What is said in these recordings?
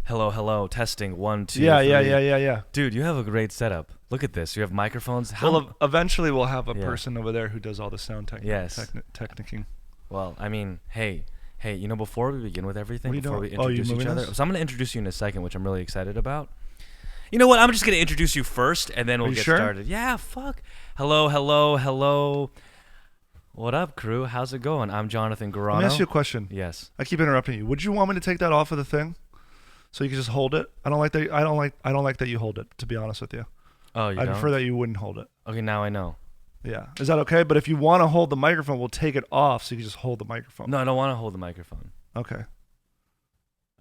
Hello, hello, testing, 1, 2, Yeah, 3. yeah. Dude, you have a great setup. Look at this. You have microphones. Well, eventually we'll have a Yeah. person over there who does all the sound Yes. technicing. Well, I mean, hey, before we begin with everything, What are you before we doing? Oh, you introduce each moving other, this? so I'm going to introduce you in a second, which I'm really excited about. You know what? I'm just going to introduce you first, and then we'll you get sure? started. Yeah, fuck. Hello, hello, hello. What up, crew? How's it going? I'm Jonathan Garano. Let me ask you a question. Yes. I keep interrupting you. Would you want me to take that off of the thing, so you can just hold it? I don't like that. I don't like that you hold it. To be honest with you, Oh, you I don't? prefer that you wouldn't hold it. Okay, now I know. Yeah, is that okay? But if you want to hold the microphone, we'll take it off so you can just hold the microphone. No, I don't want to hold the microphone. Okay.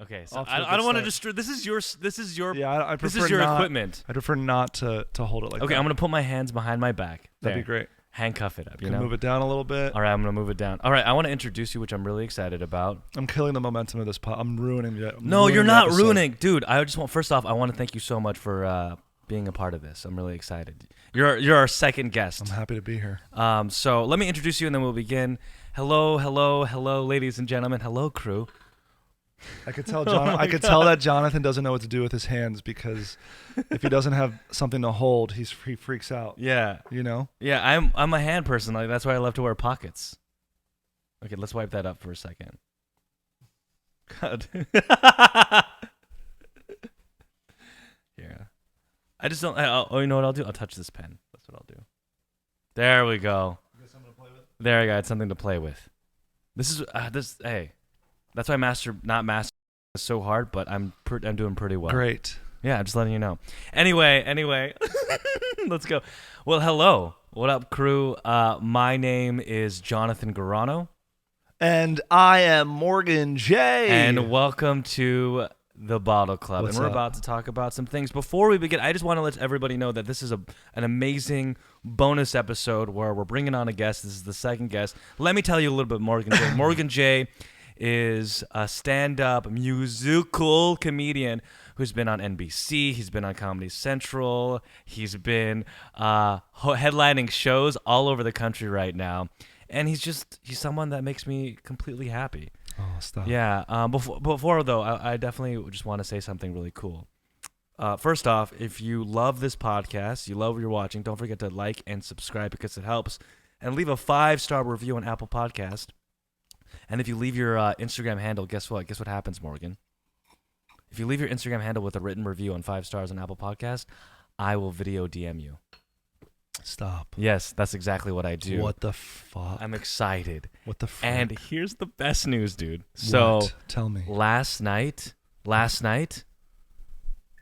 Okay, so Off to a I good don't want to start. This is your Yeah, I this prefer is your not, equipment. I prefer not to hold it like that. Okay, I'm gonna put my hands behind my back. That'd There. be great. Handcuff it up. You Can know. move it down a little bit. All right, I'm gonna move it down. All right, I want to introduce you, which I'm really excited about. I'm killing the momentum of this pod. I'm ruining it. No, you're not ruining, dude. I just want first off, I want to thank you so much for being a part of this. I'm really excited. You're our second guest. I'm happy to be here. So let me introduce you, and then we'll begin. Hello, ladies and gentlemen. Hello, crew. I could tell I could tell that Jonathan doesn't know what to do with his hands because if he doesn't have something to hold, he freaks out. Yeah, You know? yeah. I'm a hand person. Like that's why I love to wear pockets. Okay, let's wipe that up for a second. God. Yeah. I just don't. Oh, you know what I'll do? I'll touch this pen. That's what I'll do. There we go. There I got something to play with. This is this. Hey, that's why not master is so hard, but I'm doing pretty well. Great. Yeah, I'm just letting you know. Anyway, let's go. Well, hello. What up, crew? My name is Jonathan Garano. And I am Morgan J. And welcome to the Bottle Club. What's and we're up? about to talk about some things. Before we begin, I just want to let everybody know that this is an amazing bonus episode where we're bringing on a guest. This is the second guest. Let me tell you a little bit, Morgan J. Morgan J is a stand-up musical comedian who's been on NBC. He's been on Comedy Central. He's been headlining shows all over the country right now. And he's someone that makes me completely happy. Oh, stop. Yeah. Before though, I definitely just want to say something really cool. First off, if you love this podcast, you love what you're watching, don't forget to like and subscribe because it helps. And leave a 5-star review on Apple Podcast. And if you leave your Instagram handle, guess what? Guess what happens, Morgan? If you leave your Instagram handle with a written review on 5 stars on Apple Podcast, I will video DM you. Stop. Yes, that's exactly what I do. What the fuck? I'm excited. What the fuck? And here's the best news, dude. So What? Tell me. last night,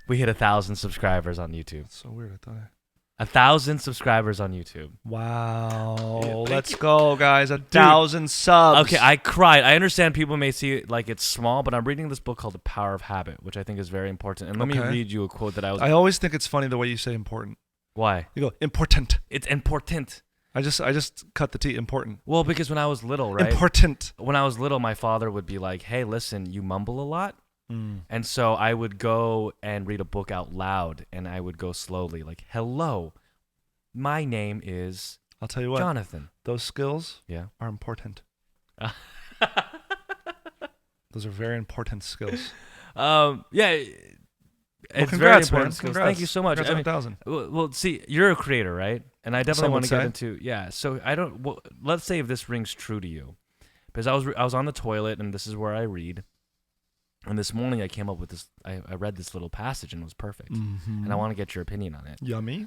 we hit 1,000 subscribers on YouTube. That's so weird. I thought 1,000 subscribers on YouTube. Wow. Yeah, thank Let's you. go, guys. 1,000 subs. Okay, I cried. I understand people may see it like it's small, but I'm reading this book called The Power of Habit, which I think is very important. And let me Okay. read you a quote that I always think it's funny the way you say important. Why? You go, important. It's important. I just cut the T. Important. Well, because when I was little, right? Important. When I was little, my father would be like, hey, listen, you mumble a lot. Mm. And so I would go and read a book out loud, and I would go slowly, like, hello, my name is I'll tell you what. Jonathan. Those skills Yeah. are important. Those are very important skills. Yeah. It's very congrats, important man. skills. Congrats. Thank you so much. Congrats I on mean, 1,000. well, see, you're a creator, right? And I definitely Some want would to get say. into So I don't. Well, let's say if this rings true to you, because I was on the toilet and this is where I read. And this morning I came up with this. I read this little passage and it was perfect. Mhm. And I want to get your opinion on it. Yummy.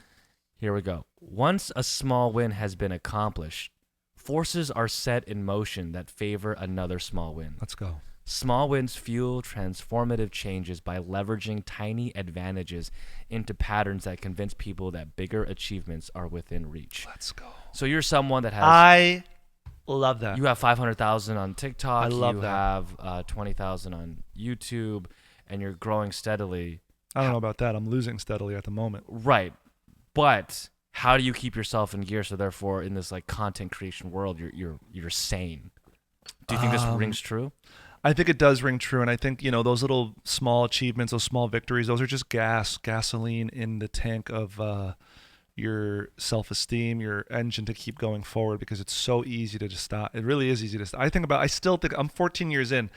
Here we go. Once a small win has been accomplished, forces are set in motion that favor another small win. Let's go. Small wins fuel transformative changes by leveraging tiny advantages into patterns that convince people that bigger achievements are within reach. Let's go. So you're someone that has I love that. you have 500,000 on TikTok, I love you that. have 20,000 on YouTube, and you're growing steadily. I don't know about that. I'm losing steadily at the moment. Right. But how do you keep yourself in gear so therefore in this like content creation world you're sane? Do you think this rings true? I think it does ring true, and I think those little small achievements, those small victories, those are just gasoline in the tank of your self-esteem, your engine to keep going forward, because it's so easy to just stop. It really is easy to stop. I still think I'm 14 years in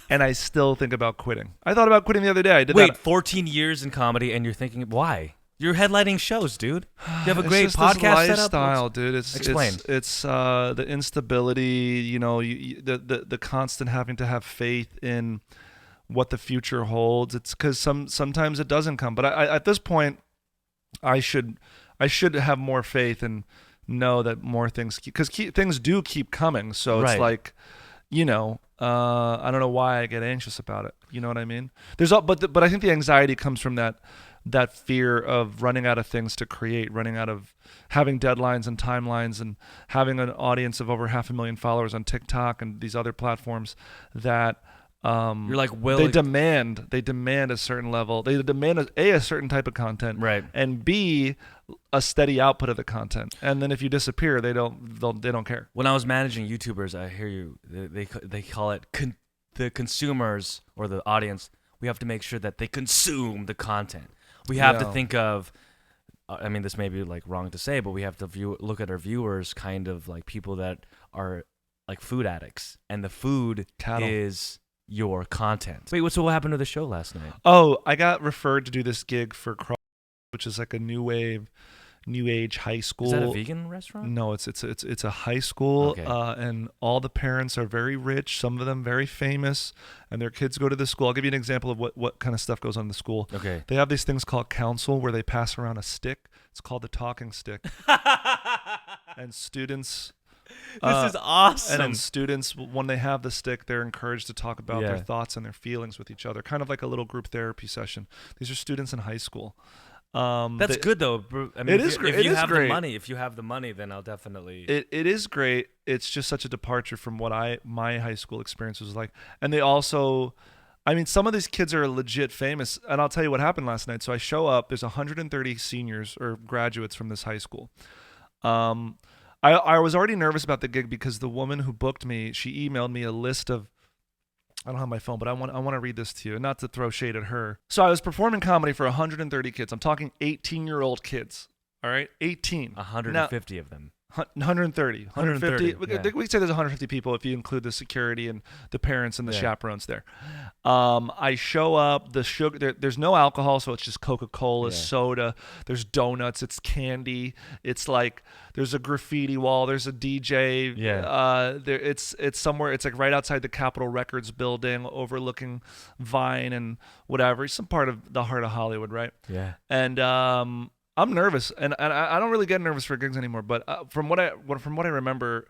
and I still think about quitting. I thought about quitting the other day. I did Wait, that. 14 years in comedy and you're thinking, why? You're headlining shows, dude. You have a It's great just podcast this setup. lifestyle, dude. Explain. It's the instability, the constant having to have faith in what the future holds. It's because sometimes it doesn't come. But I at this point, I should have more faith and know that more things, because things do keep coming. So it's Right. like, I don't know why I get anxious about it. You know what I mean? But I think the anxiety comes from that fear of running out of things to create, running out of having deadlines and timelines, and having an audience of over 500,000 followers on TikTok and these other platforms that You're like, they demand a certain level. They demand a certain type of content, right? And B, a steady output of the content. And then if you disappear, they don't care. When I was managing YouTubers, I hear you. They call it the consumers or the audience. We have to make sure that they consume the content. We have to think of. I mean, this may be like wrong to say, but we have to look at our viewers kind of like people that are like food addicts, and the food is your content. Wait, so what happened to the show last night? Oh, I got referred to do this gig for Cross, which is like a new age high school. Is that a vegan restaurant? No, it's a high school, Okay. And all the parents are very rich, some of them very famous, and their kids go to the school. I'll give you an example of what kind of stuff goes on in the school. Okay. They have these things called council where they pass around a stick. It's called the talking stick. And students... This is awesome. And students, when they have the stick, they're encouraged to talk about their thoughts and their feelings with each other, kind of like a little group therapy session. These are students in high school. That's good though. I mean, it is great. If you have the money, then I'll definitely. It is great. It's just such a departure from what my high school experience was like. And they also, I mean, some of these kids are legit famous. And I'll tell you what happened last night. So I show up. There's 130 seniors or graduates from this high school. I was already nervous about the gig because the woman who booked me, she emailed me a list of, I don't have my phone, but I want to read this to you, not to throw shade at her. So I was performing comedy for 130 kids. I'm talking 18-year-old kids. All right, 18. 150 of them. 130. 150. We yeah. could say there's 150 people if you include the security and the parents and the chaperones there. I show up. The sugar. There's no alcohol, so it's just Coca-Cola, soda. There's donuts. It's candy. It's like there's a graffiti wall. There's a DJ. It's somewhere. It's like right outside the Capitol Records building, overlooking Vine and whatever. Some part of the heart of Hollywood, right? Yeah. And I'm nervous, and I don't really get nervous for gigs anymore. But from what I remember,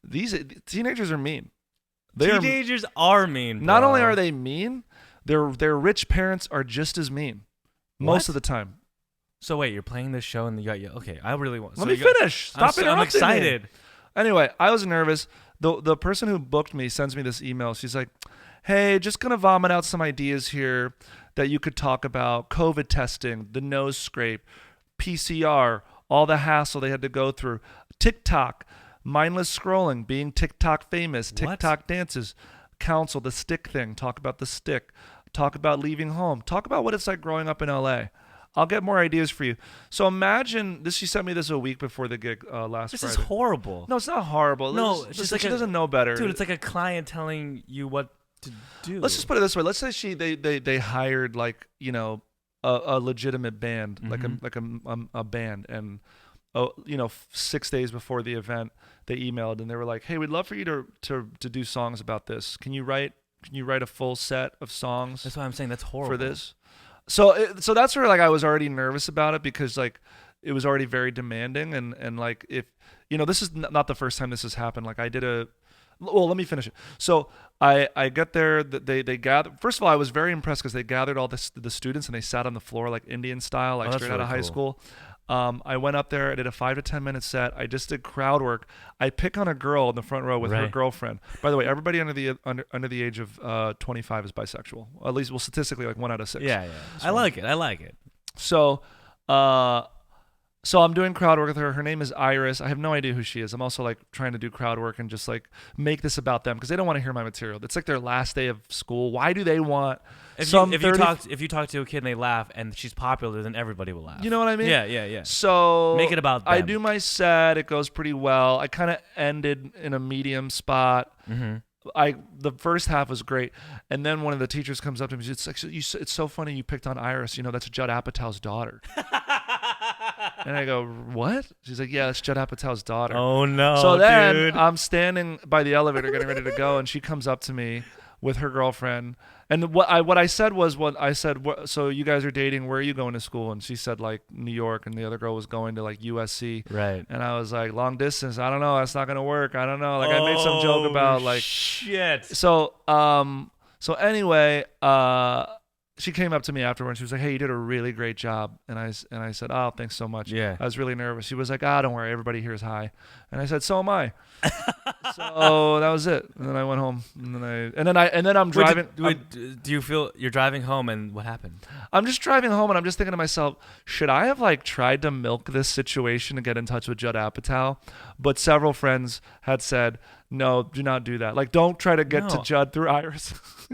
these teenagers are mean. Teenagers are mean. Bro. Not only are they mean, their rich parents are just as mean most of the time. So wait, you're playing this show and you got okay. I really want. Let me finish. Stop interrupting I'm excited. me. Anyway, I was nervous. The person who booked me sends me this email. She's like, "Hey, just gonna vomit out some ideas here that you could talk about: COVID testing, the nose scrape, PCR, all the hassle they had to go through, TikTok, mindless scrolling, being TikTok famous, TikTok dances, counsel, the stick thing, talk about the stick, talk about leaving home, talk about what it's like growing up in LA. I'll get more ideas for you." So imagine this. She sent me this a week before the gig last Friday. This is horrible. No, it's not horrible. No, it's just like she doesn't know better. Dude, it's like a client telling you what to do. Let's just put it this way. Let's say they hired like, a legitimate band, like a band, and 6 days before the event they emailed and they were like, "Hey, we'd love for you to do songs about this. Can you write a full set of songs?" That's why I'm saying that's horrible for this. So that's where like I was already nervous about it because like it was already very demanding and like if this is not the first time this has happened. Like I did well, let me finish it. So I get there. They gather. First of all, I was very impressed because they gathered all the students and they sat on the floor like Indian style, like straight out of high school. I went up there. I did a 5 to 10 minute set. I just did crowd work. I pick on a girl in the front row with her girlfriend. By the way, everybody under the age of 25 is bisexual. At least, well, statistically, like 1 out of 6. Yeah. So, I like it. So, So I'm doing crowd work with her. Her name is Iris. I have no idea who she is. I'm also like trying to do crowd work and just like make this about them because they don't want to hear my material. It's like their last day of school. Why do they want If some you 30 talk to a kid and they laugh and she's popular, then everybody will laugh. You know what I mean? Yeah. So Make it about I them. do my set. It goes pretty well. I kind of ended in a medium spot. Mm-hmm. The first half was great, and then one of the teachers comes up to me. It's like, it's so funny you picked on Iris. You know, that's Judd Apatow's daughter. And I go, what? She's like, yeah, that's Judd Apatow's daughter. Oh no! So then dude. I'm standing by the elevator getting ready to go, and she comes up to me with her girlfriend. And what I said was, so you guys are dating, where are you going to school? And she said like New York, and the other girl was going to like USC. Right. And I was like, long distance, I don't know, that's not gonna work. I don't know. Like I made some joke about like shit. So anyway, she came up to me afterwards. She was like, "Hey, you did a really great job." And I said, "Oh, thanks so much." Yeah. I was really nervous. She was like, "Don't worry, everybody here is high." And I said, "So am I." So that was it. And then I went home. And then I'm driving. Do you feel you're driving home and what happened? I'm just driving home and I'm just thinking to myself, should I have like tried to milk this situation to get in touch with Judd Apatow? But several friends had said, "No, do not do that. Like, don't try to get to Judd through Iris."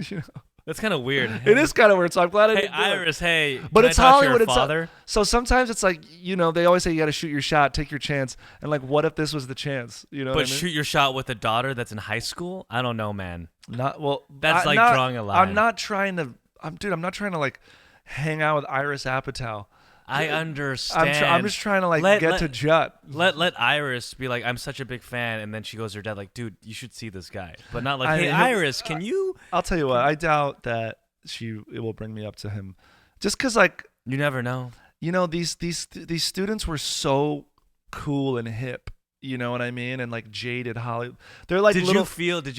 You know? That's kind of weird. It is kind of weird, so I'm glad I didn't do it. Iris, hey, but can it's I talk to Hollywood. your father? So sometimes it's like, you know, they always say you got to shoot your shot, take your chance, and like, what if this was the chance? You know, But what I mean? shoot your shot with a daughter that's in high school? I don't know, man. Not well. That's like drawing a line. I'm not trying to like hang out with Iris Apatow. I understand. I'm just trying to like get to Judd. Let Iris be like, I'm such a big fan, and then she goes to her dad like, dude, you should see this guy. But not like, hey, Iris, can you? I'll tell you what. I doubt that it will bring me up to him, just because like you never know. You know, these students were so cool and hip. You know what I mean? And like jaded Hollywood. They're like. Did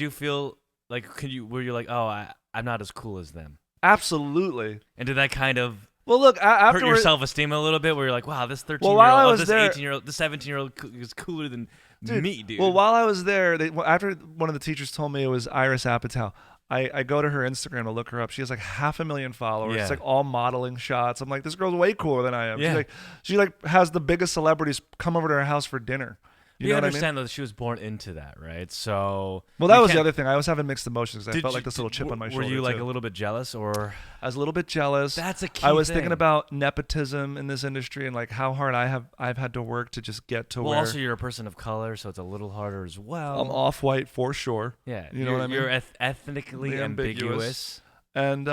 you feel like were you like, oh, I'm not as cool as them? Absolutely. And did that kind of well, look, hurt your self-esteem a little bit, where you're like, wow, this 13-year-old, this 18-year-old, this 17-year-old is cooler than me, dude. Well, while I was there, after one of the teachers told me it was Iris Apatow, I go to her Instagram to look her up. She has like 500,000 followers. Yeah. It's like all modeling shots. I'm like, this girl's way cooler than I am. Yeah. She has the biggest celebrities come over to her house for dinner. You know understand what I mean? though, she was born into that, right? So well, that was the other thing. I was having mixed emotions because I felt like this little chip on my shoulder. Were you like too. a little bit jealous, or I was a little bit jealous. That's a key I was thing. thinking about nepotism in this industry and like how hard I've had to work to just get to where. Well, also you're a person of color, so it's a little harder as well. I'm off-white for sure. Yeah, you know what I mean. You're ethnically ambiguous, and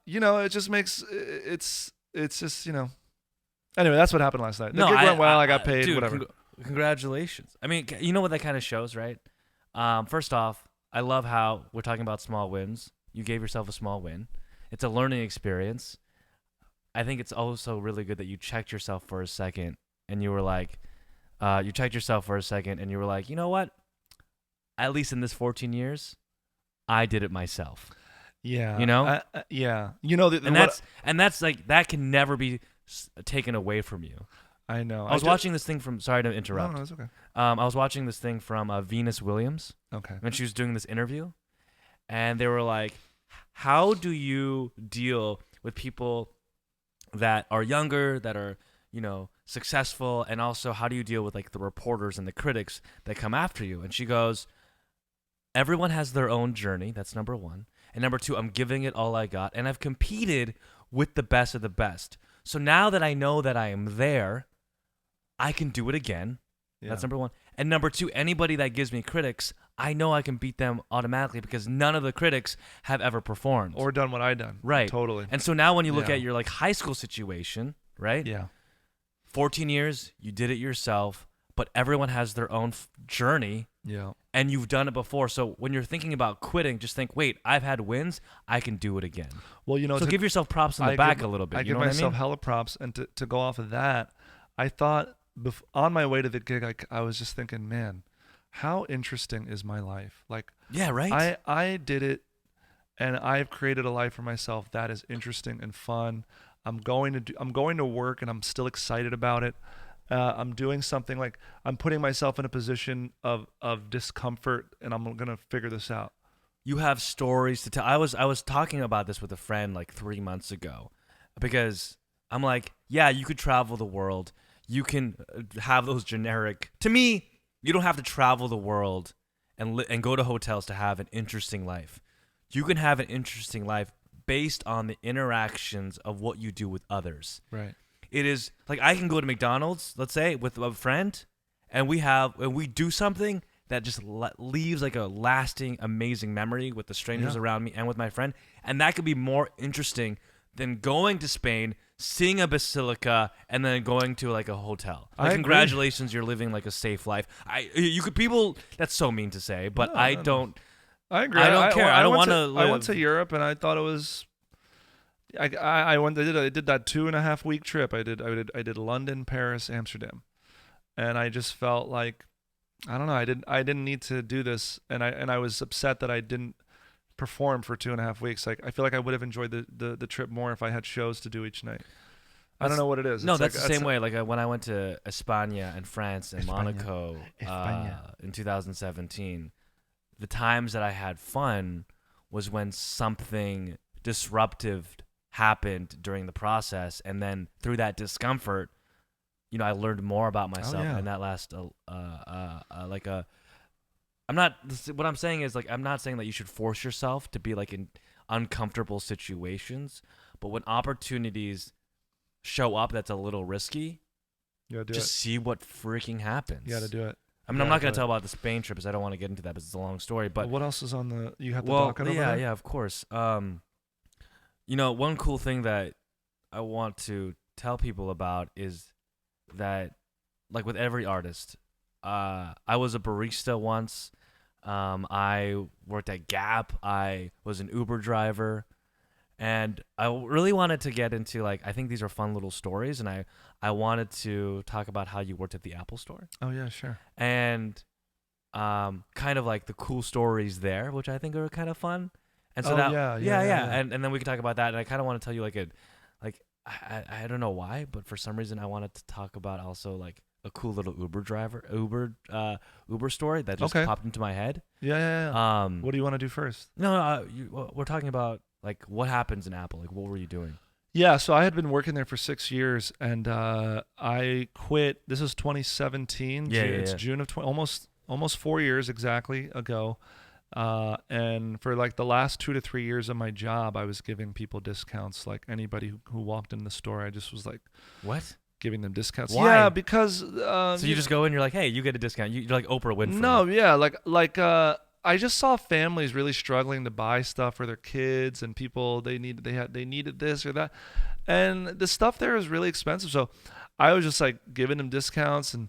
you know, it just makes it's just, you know. Anyway, that's what happened last night. The gig went well. I got paid. Dude, whatever. Congratulations. I mean, you know what that kind of shows, right? First off, I love how we're talking about small wins. You gave yourself a small win. It's a learning experience. I think it's also really good that you checked yourself for a second and you were like, you know what? At least in this 14 years, I did it myself. Yeah. You know? Yeah. You know, and that's like, that can never be taken away from you. I know. I was watching this thing from. Sorry to interrupt. No, it's okay. I was watching this thing from Venus Williams. Okay. When she was doing this interview, and they were like, "How do you deal with people that are younger, that are successful, and also how do you deal with like the reporters and the critics that come after you?" And she goes, "Everyone has their own journey. That's number one. And number two, I'm giving it all I got, and I've competed with the best of the best. So now that I know that I am there, I can do it again." Yeah. That's number one. And number two, anybody that gives me critics, I know I can beat them automatically because none of the critics have ever performed. Or done what I done. Right. Totally. And so now when you look at your like high school situation, right? Yeah. 14 years, you did it yourself, but everyone has their own journey. Yeah. And you've done it before. So when you're thinking about quitting, just think, wait, I've had wins. I can do it again. Well, so give yourself props on the back a little bit. I give myself hella props. And to go off of that, I thought on my way to the gig, I was just thinking, man, how interesting is my life? Like, yeah, right. I did it, and I've created a life for myself that is interesting and fun. I'm going to work, and I'm still excited about it. I'm doing something like I'm putting myself in a position of discomfort, and I'm gonna figure this out. You have stories to tell. I was talking about this with a friend like 3 months ago, because I'm like, yeah, you could travel the world. you can have those generic. To me, you don't have to travel the world and go to hotels to have an interesting life. You can have an interesting life based on the interactions of what you do with others. Right. It is like I can go to McDonald's, let's say, with a friend, and we do something that just leaves like a lasting, amazing memory with the strangers around me and with my friend, and that could be more interesting than going to Spain, seeing a basilica, and then going to like a hotel. Like, congratulations, you're living like a safe life. People. That's so mean to say, but No, I no, no. don't. I agree. I don't care. I don't want to. I went to Europe and I thought it was. I went. I did that 2.5 week trip. I did London, Paris, Amsterdam, and I just felt like, I don't know. I didn't need to do this, and I was upset that I didn't perform for 2.5 weeks. Like I feel like I would have enjoyed the trip more if I had shows to do each night. I don't know what it is. No, It's that's like, the same way. Like when I went to España and France and Monaco España. in 2017, the times that I had fun was when something disruptive happened during the process, and then through that discomfort, I learned more about myself. And that last I'm not. What I'm saying is, like, I'm not saying that you should force yourself to be like in uncomfortable situations, but when opportunities show up that's a little risky, just see what freaking happens. You got to do it. I mean, I'm not going to tell about the Spain trip because I don't want to get into that, because it's a long story. But what else is on the? You have the docket over there? Yeah, of course. One cool thing that I want to tell people about is that, like with every artist, I was a barista once. I worked at Gap. I was an Uber driver. And I really wanted to get into, like, I think these are fun little stories, and I wanted to talk about how you worked at the Apple Store. Oh, yeah, sure. And kind of like the cool stories there, which I think are kind of fun. And so yeah. And then we can talk about that. And I kind of want to tell you I don't know why, but for some reason I wanted to talk about also like a cool little Uber story that just popped into my head. Yeah. What do you want to do first? No, we're talking about like what happens in Apple. Like, what were you doing? Yeah, so I had been working there for 6 years, and I quit. This is 2017. It's June of almost 4 years exactly ago. And for like the last 2 to 3 years of my job, I was giving people discounts. Like anybody who walked in the store, I just was like, what? Giving them discounts. Why? Yeah, because so you just go in, you're like, hey, you get a discount. You're like Oprah Winfrey. No, yeah, like I just saw families really struggling to buy stuff for their kids, and people they needed this or that, and the stuff there is really expensive. So I was just like giving them discounts, and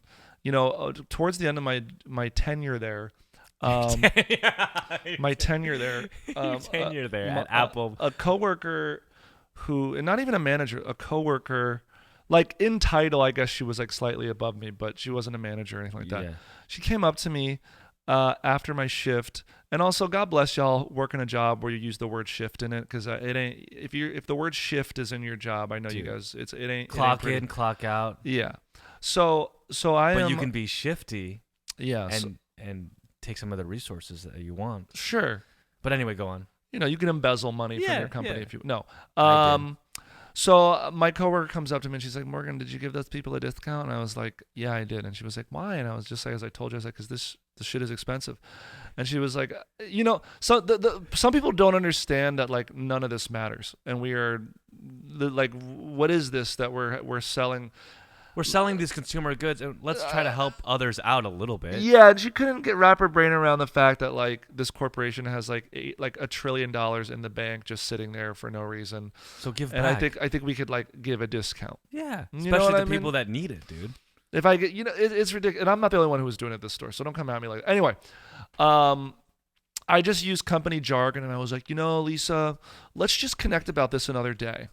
towards the end of my tenure there. My tenure there. At Apple. A coworker who, and not even a manager, a coworker, like in title, I guess she was like slightly above me, but she wasn't a manager or anything like that. Yeah. She came up to me after my shift, and also God bless y'all working a job where you use the word shift in it, because it ain't if the word shift is in your job, I know you guys, it ain't clock it ain't in, clock out. Yeah. So but you can be shifty. Yeah. And take some of the resources that you want. Sure. But anyway, go on. You can embezzle money from your company if you no. I did. So my coworker comes up to me and she's like, Morgan, did you give those people a discount? And I was like, yeah, I did. And she was like, why? And I was just like, as I told you, I was like, because this shit is expensive. And she was like, so some people don't understand that like none of this matters, and we are like, what is this that we're selling? We're selling these consumer goods, and let's try to help others out a little bit. Yeah, and she couldn't wrap her brain around the fact that like this corporation has like $1 trillion in the bank just sitting there for no reason. So give and back. I think we could like give a discount. Yeah, You know especially what to I mean? people that need it, dude. If I get, it's ridiculous, and I'm not the only one who was doing it at this store, so don't come at me like that. Anyway, I just used company jargon, and I was like, Lisa, let's just connect about this another day.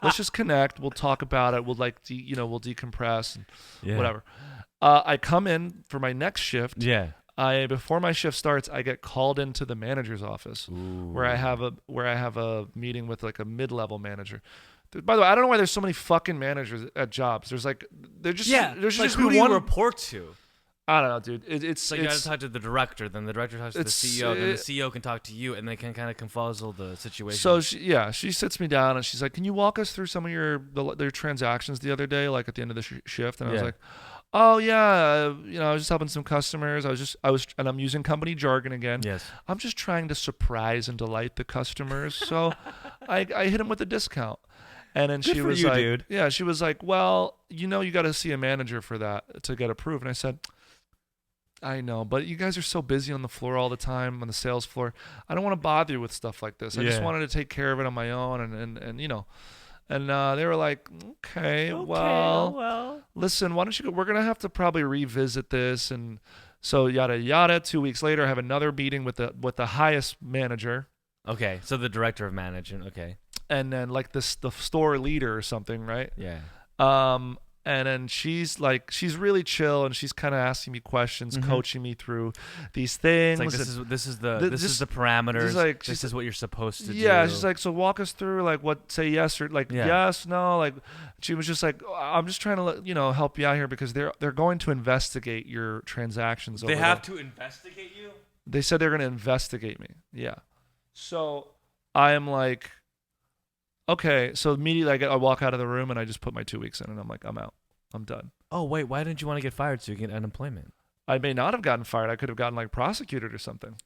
Let's just connect. We'll talk about it. We'll like, we'll decompress and whatever. I come in for my next shift. Yeah. Before my shift starts, I get called into the manager's office where I have a meeting with like a mid-level manager. By the way, I don't know why there's so many fucking managers at jobs. There's just who do you report to? I don't know, dude. It's So you got to talk to the director, then the director talks to the CEO, then the CEO can talk to you, and they can kind of confuzzle the situation. So she sits me down and she's like, "Can you walk us through some of your transactions the other day, like at the end of the shift?" And I was like, "Oh yeah, I was just helping some customers. And I'm using company jargon again. Yes. I'm just trying to surprise and delight the customers. So I hit them with a discount." And then she was like, dude. "Yeah," she was like, "Well, you got to see a manager for that to get approved." And I said, "I know, but you guys are so busy on the floor all the time, on the sales floor. I don't want to bother you with stuff like this. I just wanted to take care of it on my own." And they were like, okay, well, listen, why don't you go? We're gonna have to probably revisit this, and so yada yada. 2 weeks later, I have another meeting with the highest manager. Okay, so the director of management. Okay. And then like the store leader or something, right? Yeah. And then she's really chill, and she's kind of asking me questions, coaching me through these things. It's like this is the parameters. This is what you're supposed to do. Yeah, she's like, so walk us through like what, say yes or like yes, no. Like she was just like, I'm just trying to help you out here because they're going to investigate your transactions. They have to investigate you? They said they're going to investigate me. Yeah. So I am like, okay. So immediately I walk out of the room and I just put my 2 weeks in, and I'm like, I'm out. I'm done. Oh, wait, why didn't you want to get fired so you get unemployment? I may not have gotten fired. I could have gotten like prosecuted or something.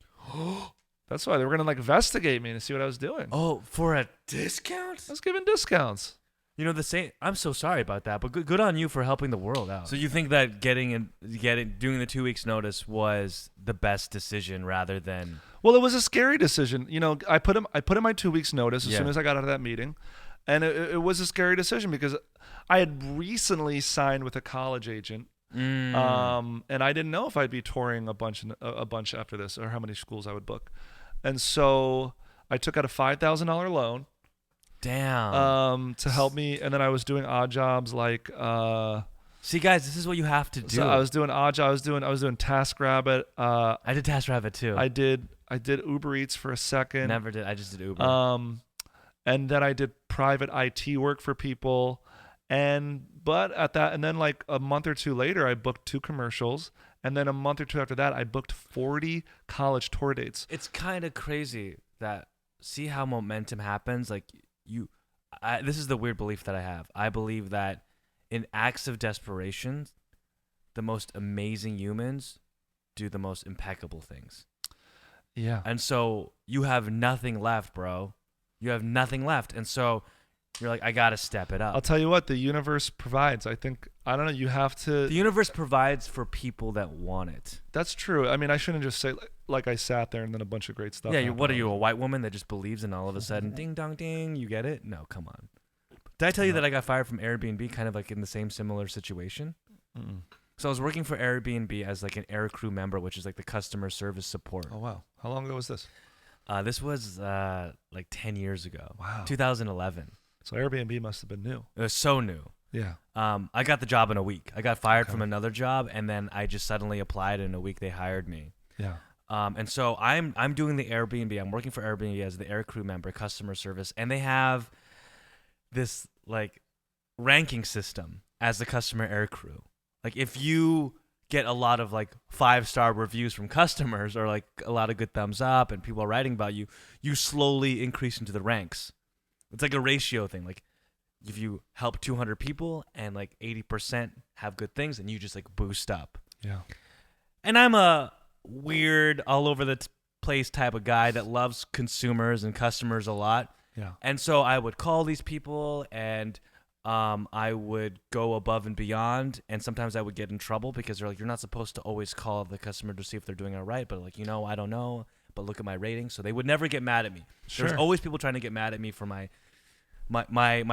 That's why they were going to like investigate me and see what I was doing. Oh, for a discount? I was giving discounts. I'm so sorry about that, but good on you for helping the world out. So you think that doing the 2 weeks notice was the best decision rather than... Well, it was a scary decision. I put in my 2 weeks notice as soon as I got out of that meeting. And it was a scary decision because I had recently signed with a college agent. And I didn't know if I'd be touring a bunch after this or how many schools I would book. And so I took out a $5,000 loan. Damn. To help me, and then I was doing odd jobs like see, guys, this is what you have to do. So I was doing odd jobs. I was doing TaskRabbit. I did TaskRabbit too. I did Uber Eats for a second. Never did. I just did Uber. And then I did private IT work for people. But then like a month or two later, I booked 2 commercials. And then a month or two after that, I booked 40 college tour dates. It's kind of crazy that, see how momentum happens? Like this is the weird belief that I have. I believe that in acts of desperation, the most amazing humans do the most impeccable things. Yeah. And so you have nothing left, bro. You have nothing left. And so you're like, I got to step it up. I'll tell you what, the universe provides. I don't know, you have to... The universe provides for people that want it. That's true. I mean, I shouldn't just say like I sat there and then a bunch of great stuff happened. What are you, a white woman that just believes and all of a sudden, ding, dong, ding, you get it? No, come on. Did I tell you that I got fired from Airbnb kind of like in the same similar situation? Mm-mm. So I was working for Airbnb as like an air crew member, which is like the customer service support. Oh, wow. How long ago was this? This was like 10 years ago. Wow. 2011. So Airbnb must have been new. It was so new. Yeah. I got the job in a week. I got fired from another job, and then I just suddenly applied, and in a week they hired me. Yeah. And so I'm doing the Airbnb. I'm working for Airbnb as the air crew member, customer service, and they have this like ranking system as the customer air crew. Like if you get a lot of like 5-star reviews from customers or like a lot of good thumbs up and people are writing about you, you slowly increase into the ranks. It's like a ratio thing. Like if you help 200 people and like 80% have good things, and you just like boost up. Yeah. And I'm a weird, all over the place type of guy that loves consumers and customers a lot. Yeah. And so I would call these people, and I would go above and beyond. And sometimes I would get in trouble because they're like, you're not supposed to always call the customer to see if they're doing it right. But like, I don't know. But look at my rating. So they would never get mad at me. Sure. There's always people trying to get mad at me for my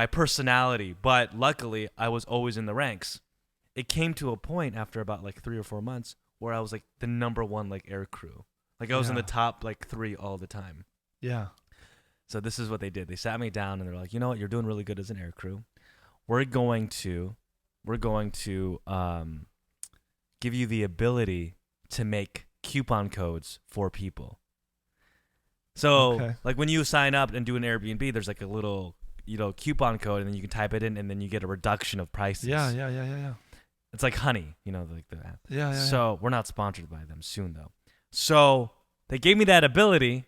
personality. But luckily, I was always in the ranks. It came to a point after about like 3 or 4 months where I was like the number one like air crew. Like I was in the top like 3 all the time. Yeah. So this is what they did. They sat me down and they're like, you know what? You're doing really good as an air crew. We're going to give you the ability to make coupon codes for people. So like when you sign up and do an Airbnb, there's like a little, coupon code, and then you can type it in, and then you get a reduction of prices. Yeah. It's like Honey, like the app. Yeah. So we're not sponsored by them soon, though. So they gave me that ability,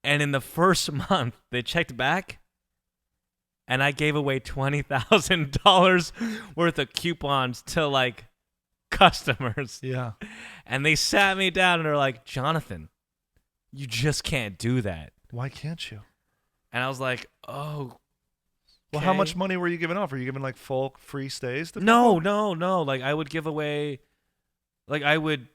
and in the first month, they checked back, and I gave away $20,000 worth of coupons to, like, customers. Yeah. And they sat me down, and they're like, Jonathan, you just can't do that. Why can't you? And I was like, oh. Well, how much money were you giving off? Were you giving like full free stays to No. people? Like I would give away, like I would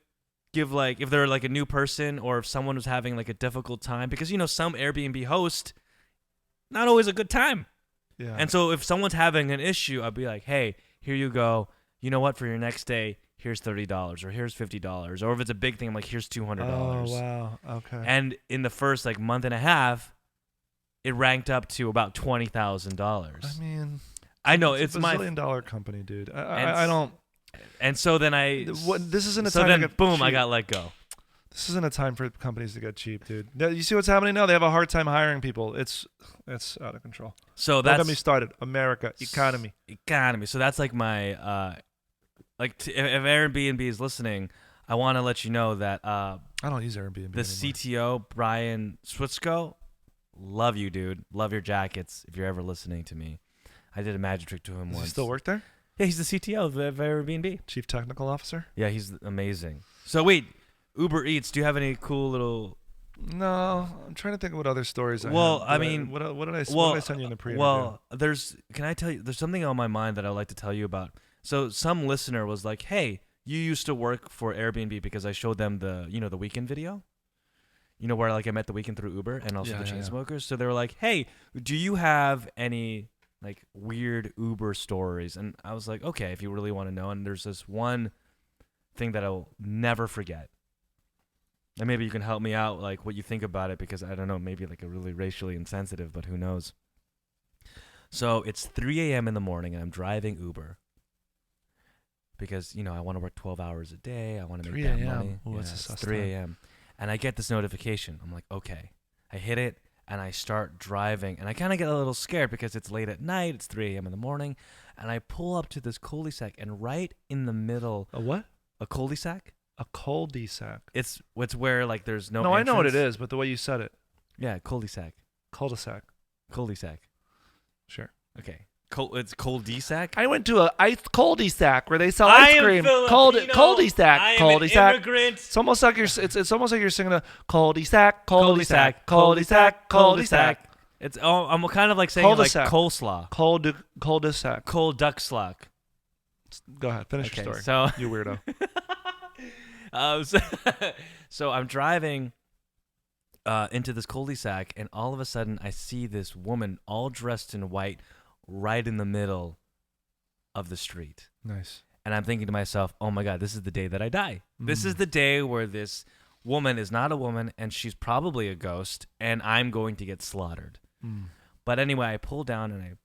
give like if they're like a new person or if someone was having like a difficult time because some Airbnb host, not always a good time. Yeah. And so if someone's having an issue, I'd be like, hey, here you go. You know what? For your next day, here's $30 or here's $50 or if it's a big thing, I'm like, here's $200. Oh wow. Okay. And in the first like month and a half, it ranked up to about $20,000. I mean, I know it's it's a my $1 company, dude. I don't. And so then This isn't a so time. then to get boom, cheap. I got let go. This isn't a time for companies to get cheap, dude. You see what's happening now? They have a hard time hiring people. It's out of control. So Don't that's get me started. America economy. So that's like my if Airbnb is listening, I want to let you know that I don't use Airbnb the anymore. CTO Brian Switzko, love you, dude. Love your jackets. If you're ever listening to me, I did a magic trick to him Does once. he still work there? Yeah, he's the CTO of Airbnb. Chief Technical Officer? Yeah, he's amazing. So wait, Uber Eats. Do you have any cool little? No, I'm trying to think of what other stories. Well, I have. I mean, what did I send you in the pre? Well, can I tell you? There's something on my mind that I'd like to tell you about. So some listener was like, "Hey, you used to work for Airbnb because I showed them the the Weekend video, where like I met the Weekend through Uber and also the Chainsmokers." So they were like, "Hey, do you have any like weird Uber stories?" And I was like, "Okay, if you really want to know." And there's this one thing that I'll never forget. And maybe you can help me out, like what you think about it, because I don't know, maybe like a really racially insensitive, but who knows? So it's 3 a.m. in the morning, and I'm driving Uber because I want to work 12 hours a day. I want to make that money. Ooh, it's 3 a.m. And I get this notification. I'm like, okay. I hit it, and I start driving, and I kind of get a little scared because it's late at night. It's 3 a.m. in the morning, and I pull up to this cul-de-sac, and right in the middle, a what? A cul-de-sac. A cul-de-sac. It's where like there's no. No, I know what it entrance. is, but the way you said it. Yeah, cul-de-sac. Cul-de-sac. Cul-de-sac. Sure. Okay. It's cul-de-sac. I went to a ice cul-de-sac where they sell ice cream. Cul-de-sac. Cul-de-sac. Immigrant. It's almost like it's almost like you're singing a cul-de-sac, cul-de-sac, cul-de-sac, cul-de-sac. It's I'm kind of like saying like coleslaw. Cul-de-sac. Cold duck slack. Go ahead. Finish your story. So you weirdo. So I'm driving into this cul-de-sac, and all of a sudden I see this woman all dressed in white right in the middle of the street. Nice. And I'm thinking to myself, oh my God, this is the day that I die. This is the day where this woman is not a woman, and she's probably a ghost, and I'm going to get slaughtered. But anyway, I pull down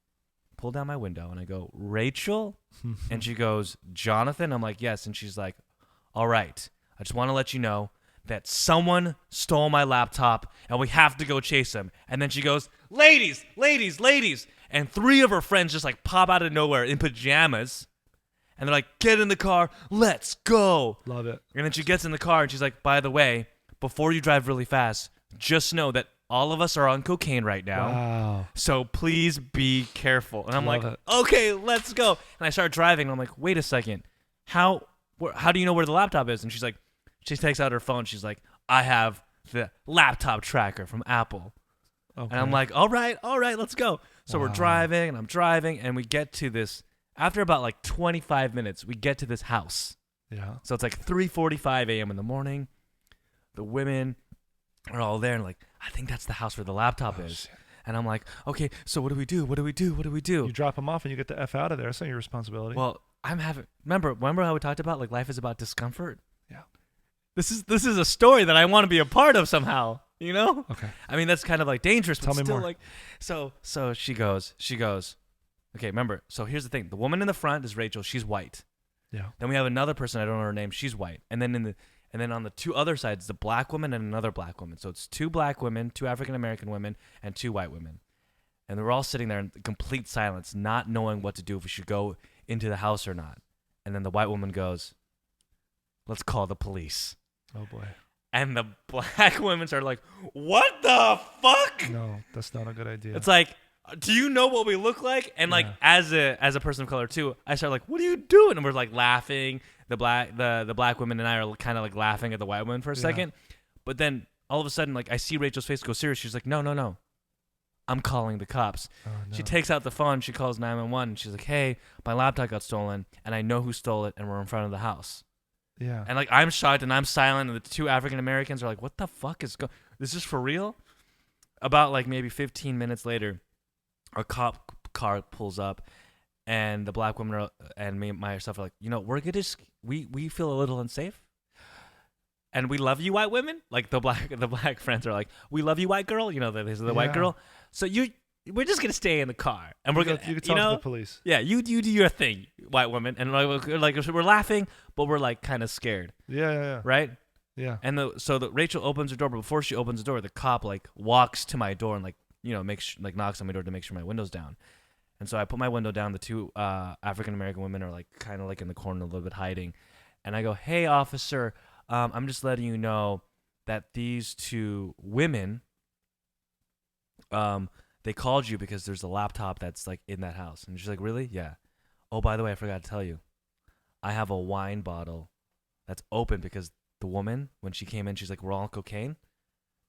my window, and I go, Rachel? And she goes, Jonathan? I'm like, yes. And she's like, all right, I just want to let you know that someone stole my laptop, and we have to go chase him. And then she goes, ladies, ladies, ladies. And 3 of her friends just like pop out of nowhere in pajamas. And they're like, get in the car, let's go. Love it. And then she gets in the car, and she's like, by the way, before you drive really fast, just know that all of us are on cocaine right now. Wow. So please be careful. And I'm Love like, it. okay, let's go. And I start driving, and I'm like, wait a second. How do you know where the laptop is? And she's like, she takes out her phone. She's like, I have the laptop tracker from Apple. Okay. And I'm like, all right, let's go. So we're driving, and I'm driving, and we get to this, after about like 25 minutes, we get to this house. Yeah. So it's like 3:45 a.m. in the morning. The women are all there, and like, I think that's the house where the laptop is. Shit. And I'm like, okay, so what do we do? What do we do? What do we do? You drop them off, and you get the F out of there. That's not your responsibility. Well, remember how we talked about like life is about discomfort? Yeah. This is a story that I want to be a part of somehow, Okay. I mean, that's kind of like dangerous, but Tell me still more. like, so she goes, okay, remember, so here's the thing. The woman in the front is Rachel. She's white. Yeah. Then we have another person. I don't know her name. She's white. And then on the 2 other sides, the black woman and another black woman. So it's 2 black women, 2 African-American women, and 2 white women. And they're all sitting there in complete silence, not knowing what to do, if we should go into the house or not. And then the white woman goes, let's call the police. Oh boy. And the black women are like, what the fuck? No, that's not a good idea. It's like, do you know what we look like? And like, as a person of color too, I start like, what are you doing? And we're like laughing. The black women and I are kind of like laughing at the white woman for a second. But then all of a sudden, like I see Rachel's face go serious. She's like, no. I'm calling the cops. Oh, no. She takes out the phone. She calls 911. She's like, hey, my laptop got stolen and I know who stole it and we're in front of the house. Yeah. And like, I'm shocked and I'm silent. And the two African Americans are like, what the fuck is going? Is this for real? About like maybe 15 minutes later, a cop car pulls up, and the black woman and me and myself are like, we're gonna we feel a little unsafe, and we love you, white women. Like the black friends are like, we love you, white girl. The white girl. So we're just gonna stay in the car, and we're gonna you can talk to the police. Yeah, you do your thing, white woman, and like we're laughing, but we're like kind of scared. Yeah. Right. Yeah. And so Rachel opens her door, but before she opens the door, the cop like walks to my door and like knocks on my door to make sure my window's down. And so I put my window down. The two African American women are like kind of like in the corner a little bit hiding, and I go, "Hey, officer, I'm just letting you know that these two women, they called you because there's a laptop that's like in that house." And she's like, "Really? Yeah. Oh, by the way, I forgot to tell you, I have a wine bottle that's open because the woman, when she came in, she's like, we're all on cocaine.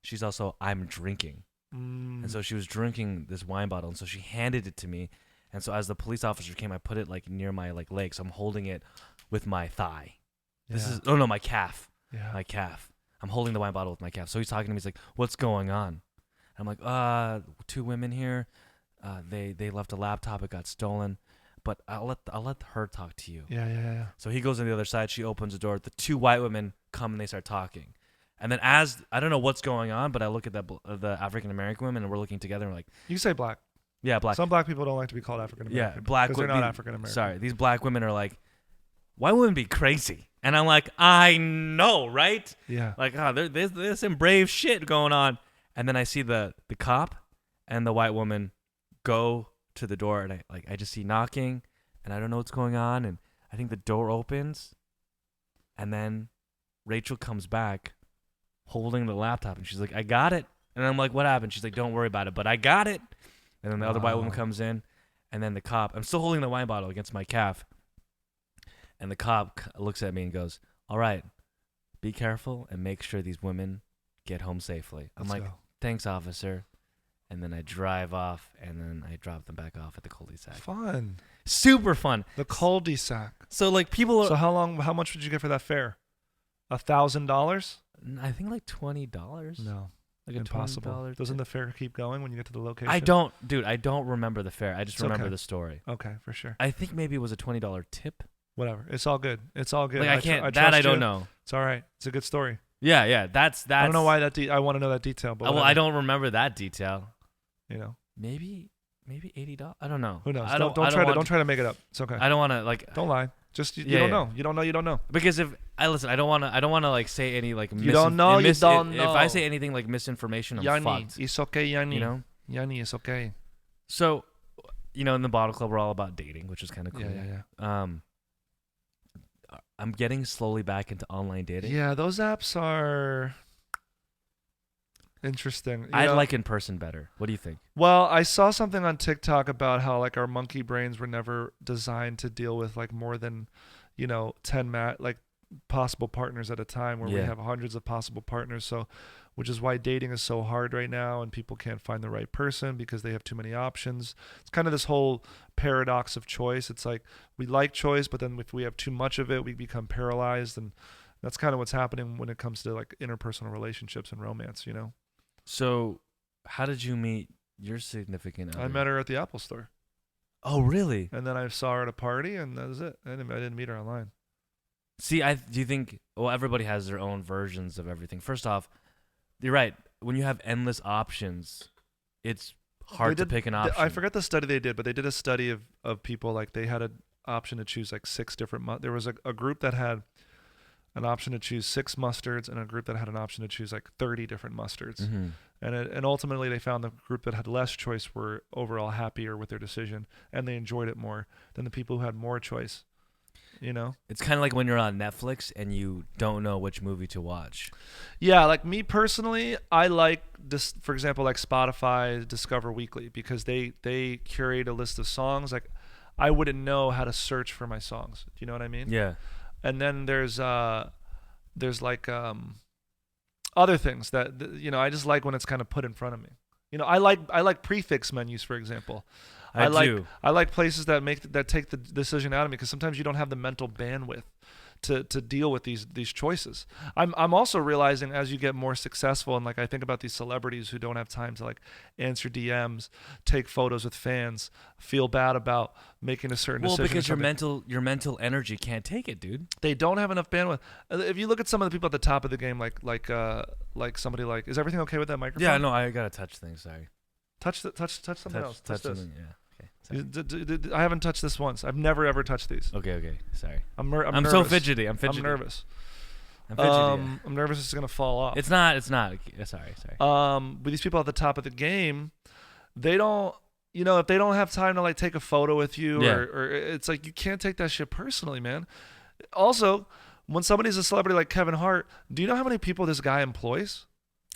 She's also, I'm drinking." And so she was drinking this wine bottle, and so she handed it to me. And so as the police officer came, I put it like near my like leg, so I'm holding it with my thigh. My calf. Yeah. My calf. I'm holding the wine bottle with my calf. So he's talking to me. He's like, "What's going on?" I'm like, two women here. They left a laptop. It got stolen. But I'll let her talk to you. Yeah. So he goes on the other side. She opens the door. The two white women come and they start talking. And then as I don't know what's going on, but I look at the African American women and we're looking together and we're like, You say black. Yeah, black. Some black people don't like to be called African American. Yeah, black. Because they're not African American. Sorry, these black women are like, why women be crazy? And I'm like, I know, right? Yeah. Like, there's some brave shit going on. And then I see the cop and the white woman go to the door, and I just see knocking, and I don't know what's going on, and I think the door opens, and then Rachel comes back holding the laptop, and she's like, I got it. And I'm like, what happened? She's like, don't worry about it, but I got it. And then the other white woman comes in, and then the cop, I'm still holding the wine bottle against my calf, and the cop looks at me and goes, all right, be careful and make sure these women get home safely. I'm like, thanks, officer. And then I drive off, and then I drop them back off at the cul-de-sac. Fun. Super fun. The cul-de-sac. So like people. So how much would you get for that fare? $1,000? I think like $20. No. Like impossible. $20 Doesn't the fare keep going when you get to the location? I don't remember the fare. I just remember okay. the story. Okay, for sure. I think maybe it was a $20 tip. Whatever. It's all good. It's all good. Like I don't know. It's all right. It's a good story. Yeah. That's. I don't know why I want to know that detail, but well, I don't remember that detail. You know. Maybe $80. I don't know. Who knows? Don't try to make it up. It's okay. I don't want to like. Don't lie. Just you don't know. You don't know. You don't know. Because if I listen, I don't want to like say any like. You don't know. You don't know. If I say anything like misinformation, I'm fucked. It's okay, Yanni. You know, Yanni, it's okay. So, in the Bottle Club, we're all about dating, which is kind of cool. Yeah. I'm getting slowly back into online dating. Yeah, those apps are interesting. I like in person better. What do you think? Well, I saw something on TikTok about how like our monkey brains were never designed to deal with like more than, 10 possible partners at a time, where we have hundreds of possible partners. So, which is why dating is so hard right now, and people can't find the right person because they have too many options. It's kind of this whole paradox of choice. It's like we like choice, but then if we have too much of it, we become paralyzed, and that's kind of what's happening when it comes to like interpersonal relationships and romance. So, how did you meet your significant other? I met her at the Apple Store. Oh, really? And then I saw her at a party, and that was it. I didn't meet her online. See, do you think? Well, everybody has their own versions of everything. First off, you're right. When you have endless options, it's hard to pick an option. I forget the study they did, but they did a study of people, like they had an option to choose like 6 different. There was a group that had an option to choose 6 mustards, and a group that had an option to choose like 30 different mustards. Mm-hmm. And ultimately they found the group that had less choice were overall happier with their decision, and they enjoyed it more than the people who had more choice. You know? It's kind of like when you're on Netflix and you don't know which movie to watch. Yeah, like me personally, I like this, for example, like Spotify Discover Weekly, because they curate a list of songs. Like I wouldn't know how to search for my songs. Do you know what I mean? Yeah. And then there's like other things that I just like when it's kind of put in front of me. I like prefix menus, for example. I do. I like places that take the decision out of me, because sometimes you don't have the mental bandwidth to deal with these choices. I'm also realizing, as you get more successful, and like I think about these celebrities who don't have time to like answer DMs, take photos with fans, feel bad about making a certain decision. Well, because your mental energy can't take it, dude. They don't have enough bandwidth. If you look at some of the people at the top of the game, like somebody like, is everything okay with that microphone? Yeah, no, I gotta touch things. Sorry. Touch something else. Touch this. something. Yeah. Okay. I haven't touched this once. I've never ever touched these. Okay. Sorry. I'm nervous. So fidgety. I'm nervous. I'm nervous it's gonna fall off. It's not. Sorry. With these people at the top of the game, they don't. If they don't have time to like take a photo with you, or it's like you can't take that shit personally, man. Also, when somebody's a celebrity like Kevin Hart, do you know how many people this guy employs?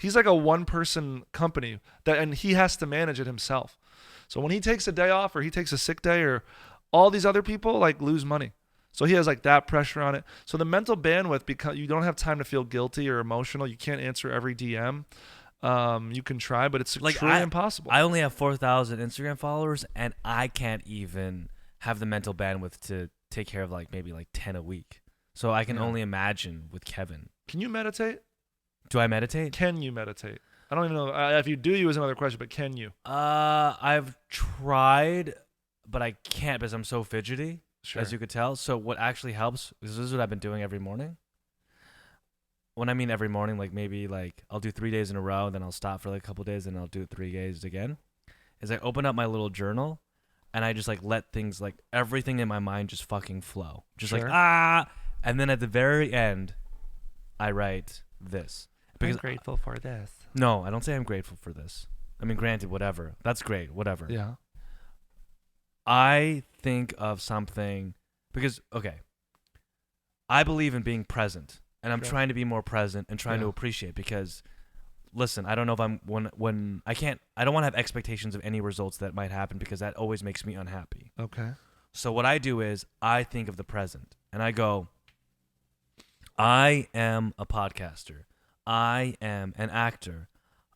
He's like a one-person company and he has to manage it himself. So when he takes a day off, or he takes a sick day, or all these other people like lose money. So he has like that pressure on it. So the mental bandwidth, because you don't have time to feel guilty or emotional. You can't answer every DM. You can try, but it's like truly impossible. I only have 4,000 Instagram followers, and I can't even have the mental bandwidth to take care of like maybe like 10 a week. So I can only imagine with Kevin. Can you meditate? Do I meditate? Can you meditate? I don't even know. If you do, is another question, but can you? I've tried, but I can't because I'm so fidgety, as you could tell. So what actually helps, this is what I've been doing every morning. When I mean every morning, like maybe like I'll do 3 days in a row, then I'll stop for like a couple of days, and I'll do it 3 days again, is I open up my little journal, and I just like let things, like everything in my mind just fucking flow. Just like, and then at the very end, I write this. Because I'm grateful for this. No, I don't say I'm grateful for this. I mean, granted, whatever. That's great, whatever. Yeah. I think of something because, okay, I believe in being present, and I'm trying to be more present and trying to appreciate, because, listen, I don't know if I'm, when I don't want to have expectations of any results that might happen, because that always makes me unhappy. Okay. So what I do is I think of the present, and I go, I am a podcaster. I am an actor.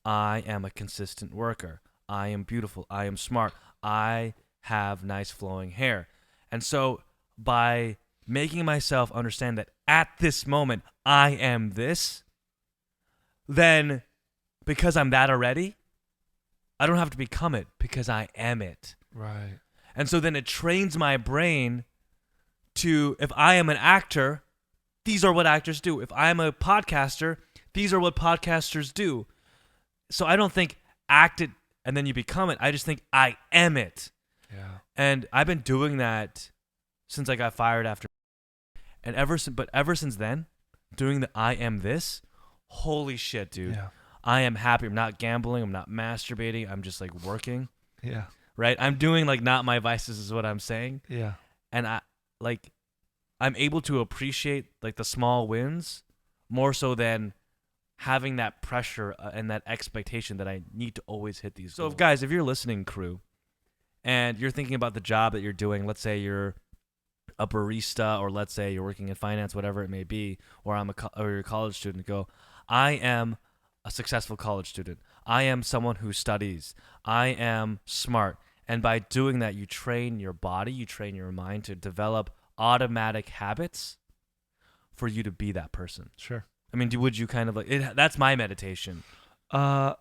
I am a consistent worker. I am beautiful. I am smart. I have nice flowing hair. And so by making myself understand that at this moment I am this, then because I'm that already, I don't have to become it, because I am it. Right. And so then it trains my brain to, if I am an actor, these are what actors do. If I'm a podcaster, these are what podcasters do. So I don't think act it and then you become it. I just think I am it. Yeah. And I've been doing that since I got fired after. And ever since then, doing the I am this, holy shit, dude. Yeah. I am happy. I'm not gambling. I'm not masturbating. I'm just like working. Yeah. Right? I'm doing like not my vices is what I'm saying. Yeah. And I'm able to appreciate like the small wins more so than having that pressure and that expectation that I need to always hit these. So if you're listening, crew, and you're thinking about the job that you're doing, let's say you're a barista, or let's say you're working in finance, whatever it may be, or you're a college student, go, I am a successful college student. I am someone who studies. I am smart. And by doing that, you train your body, you train your mind to develop automatic habits for you to be that person. Sure. I mean, would you kind of like it? That's my meditation. As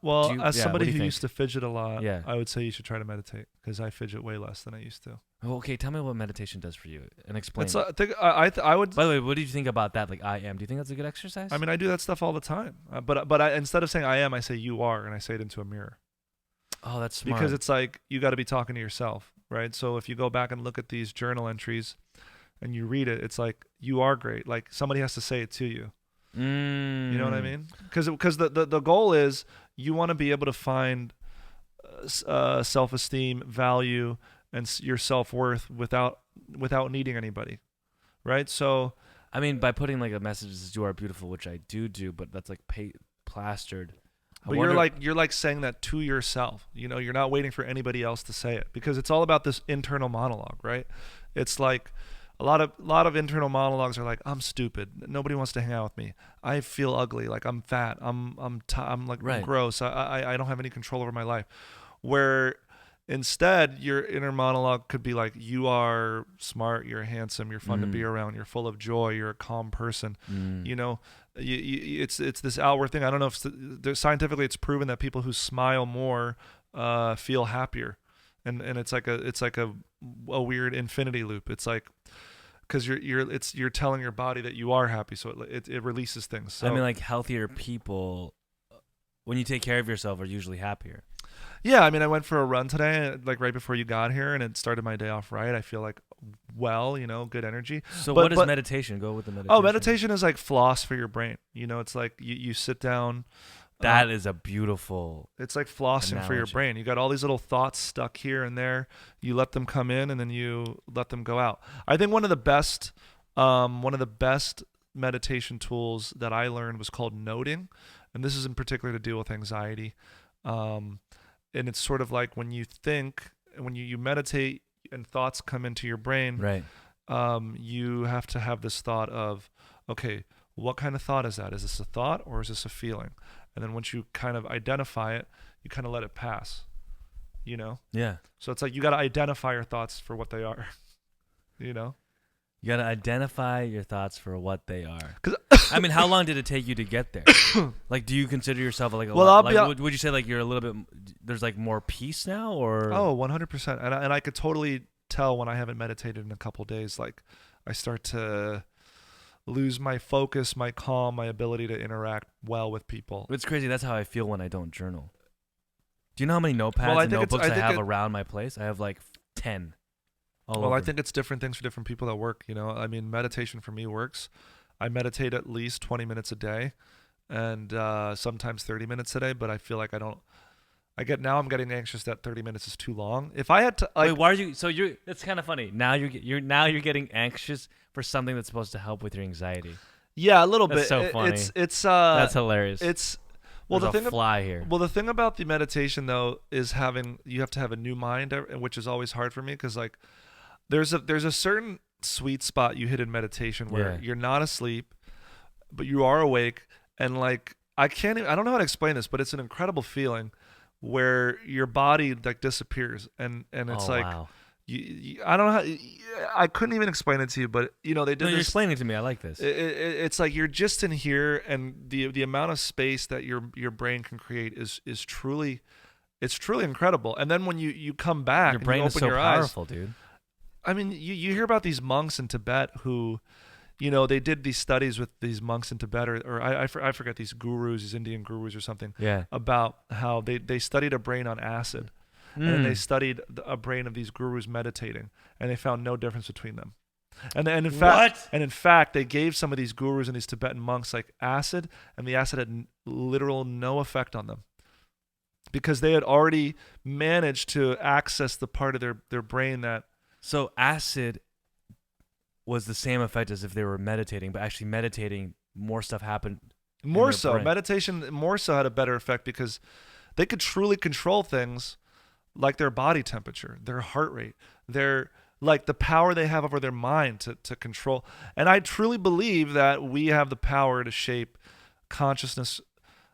somebody who used to fidget a lot, Yeah. I would say you should try to meditate, because I fidget way less than I used to. Oh, okay, tell me what meditation does for you and explain. I would. By the way, what do you think about that? Like, I am. Do you think that's a good exercise? I mean, I do that stuff all the time. But instead of saying I am, I say you are, and I say it into a mirror. Oh, that's smart. Because it's like you got to be talking to yourself, right? So if you go back and look at these journal entries, and you read it, it's like you are great. Like somebody has to say it to you. You know what I mean? Because the goal is you want to be able to find self-esteem, value, and your self-worth without needing anybody, right? So I mean, by putting like a message that says "You are beautiful," which I do, but that's like plastered. I but wonder. you're like saying that to yourself. You're not waiting for anybody else to say it, because it's all about this internal monologue, right? It's like a lot of internal monologues are like, I'm stupid. Nobody wants to hang out with me. I feel ugly. Like I'm fat. I'm like I'm Right. gross. I don't have any control over my life. Where instead your inner monologue could be like, you are smart. You're handsome. You're fun to be around. You're full of joy. You're a calm person. You know, it's this outward thing. I don't know if scientifically it's proven that people who smile more feel happier, and it's like a weird infinity loop. It's like, because you're telling your body that you are happy, so it releases things. So, I mean, like healthier people, when you take care of yourself, are usually happier. yeah, I mean, I went for a run today, like right before you got here, and it started my day off right. I feel like, good energy. So But- what is but- meditation? Go with the meditation. Oh, meditation is like floss for your brain. It's like you sit down. That is a beautiful. It's like flossing for your analogy. brain. You got all these little thoughts stuck here and there. You let them come in, and then you let them go out. I think one of the best meditation tools that I learned was called noting, and this is in particular to deal with anxiety. And it's sort of like when you think, when you meditate and thoughts come into your brain, Right. you have to have this thought of, okay, what kind of thought is that? Is this a thought or is this a feeling? And then once you kind of identify it, you kind of let it pass, Yeah. So it's like you got to identify your thoughts for what they are, You got to identify your thoughts for what they are. 'Cause- I mean, how long did it take you to get there? Like, do you consider yourself like a Well, lot, I'll be like, hon- would you say like you're a little bit, there's like more peace now, or? Oh, 100%. And I could totally tell when I haven't meditated in a couple days, like I start to lose my focus, my calm, my ability to interact well with people. It's crazy. That's how I feel when I don't journal. Do you know how many notepads Well, I and think it's- notebooks I I think have it- around my place? I have like 10. All Well, over. I think it's different things for different people that work. I mean, meditation for me works. I meditate at least 20 minutes a day, and sometimes 30 minutes a day. But I feel like I don't. I'm getting anxious that 30 minutes is too long. If I had to, like, Wait, why are you? So you're. It's kind of funny. Now you're getting anxious for something that's supposed to help with your anxiety. yeah, a little That's bit. so funny. It's That's hilarious. it's There's a fly here. Well, the thing about the meditation though is you have to have a new mind, which is always hard for me, because like there's a certain sweet spot you hit in meditation where Yeah. you're not asleep, but you are awake, and like I don't know how to explain this, but it's an incredible feeling where your body like disappears, and it's oh like wow. I don't know I couldn't even explain it to you, but they did No, you're this. explaining it to me. I like this. It's like you're just in here, and the amount of space that your brain can create is truly incredible. And then when you come back, Your and brain you is open so your powerful, eyes, dude. I mean, you hear about these monks in Tibet who, they did these studies with these monks in Tibet, or I forget, these gurus, these Indian gurus or something, Yeah. about how they studied a brain on acid, and then they studied a brain of these gurus meditating, and they found no difference between them. And in fact, they gave some of these gurus and these Tibetan monks like acid, and the acid had literal no effect on them, because they had already managed to access the part of their brain that. So acid was the same effect as if they were meditating, but actually meditating, more stuff happened. More their so, brain. meditation more so had a better effect, because they could truly control things like their body temperature, their heart rate, their like the power they have over their mind to control. And I truly believe that we have the power to shape consciousness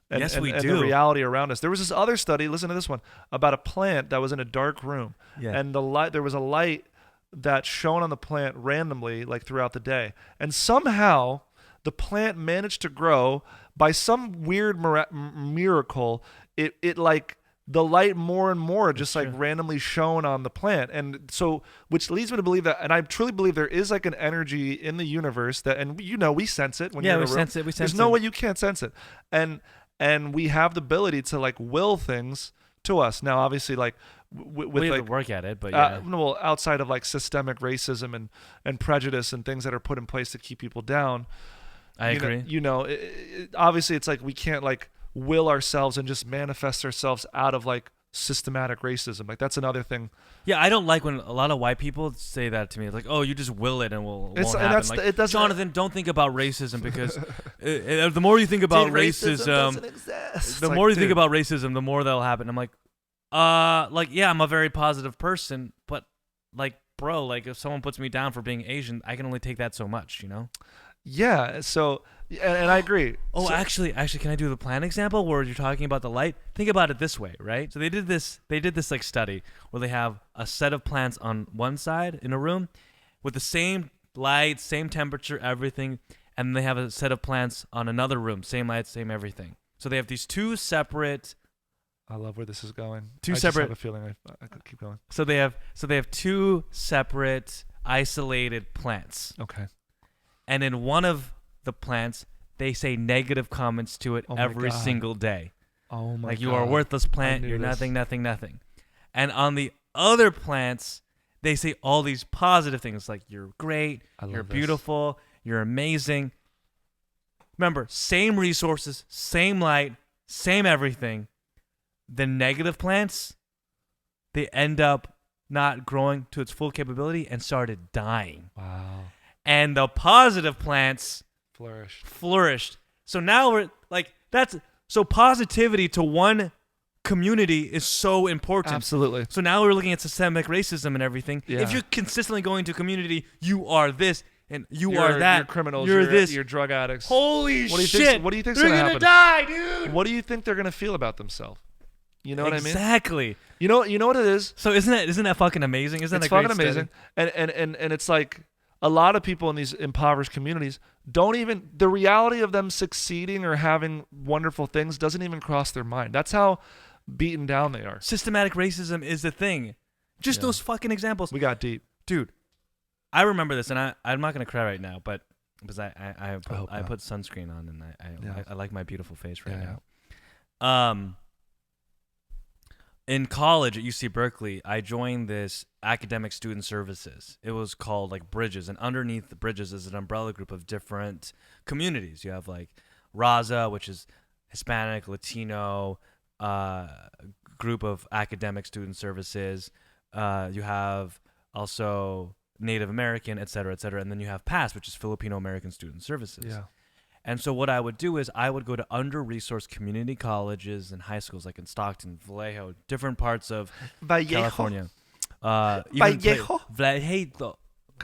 and, Yes, and, we and do. the reality around us. There was this other study, listen to this one, about a plant that was in a dark room, Yeah. and there was a light that shone on the plant randomly, like throughout the day, and somehow the plant managed to grow by some weird miracle. It like the light more and more just like true. randomly shone on the plant, and so which leads me to believe that, and I truly believe there is like an energy in the universe that, and we sense it when Yeah, you're in we a room. sense it. We There's sense no it. way you can't sense it, and we have the ability to like will things to us. Now, obviously, like with we have like to work at it, but yeah. well, outside of like systemic racism and prejudice and things that are put in place to keep people down, I agree. obviously it's like we can't like will ourselves and just manifest ourselves out of like systematic racism. Like that's another thing. Yeah, I don't like when a lot of white people say that to me. It's like, oh, you just will it and it won't happen. Like, it doesn't, Jonathan, don't think about racism because the more you think about racism, the more you think about racism, the more that'll happen. I'm like, yeah, I'm a very positive person, but like, bro, like if someone puts me down for being Asian, I can only take that so much, you know? Yeah. So, and I agree. Oh, so, actually, can I do the plan example where you're talking about the light? Think about it this way, right? So they did this like study where they have a set of plants on one side in a room with the same light, same temperature, everything, and they have a set of plants on another room, same light, same everything. So they have these two separate. I love where this is going. I just have a feeling I could keep going. So they have two separate isolated plants. Okay. And in one of the plants, they say negative comments to it every single day. Oh my God. Like, you are a worthless plant, you're nothing, nothing, nothing. And on the other plants, they say all these positive things like, you're great, you're beautiful, you're amazing. Remember, same resources, same light, same everything. The negative plants, they end up not growing to its full capability and started dying. Wow. And the positive plants flourished. So now we're like, so positivity to one community is so important. Absolutely. So now we're looking at systemic racism and everything. Yeah. If you're consistently going to a community, you are this and you're that. You're criminals. You're this. You're drug addicts. Holy shit. What do you think's going to happen? Die, dude. What do you think they're going to feel about themselves? You know what I mean? Exactly. You know what it is? So isn't that fucking amazing? Isn't that fucking amazing? And it's like a lot of people in these impoverished communities don't even, the reality of them succeeding or having wonderful things doesn't even cross their mind. That's how beaten down they are. Systematic racism is the thing. Just those fucking examples. We got deep. Dude, I remember this, and I'm not going to cry right now, but because I put sunscreen on, and I like my beautiful face right now. In college at UC Berkeley, I joined this academic student services. It was called like Bridges, and underneath the Bridges is an umbrella group of different communities. You have like Raza, which is Hispanic, Latino group of academic student services. You have also Native American, et cetera, and then you have PASS, which is Filipino American Student Services. Yeah. And so what I would do is I would go to under-resourced community colleges and high schools like in Stockton, Vallejo, different parts of California. Vallejo?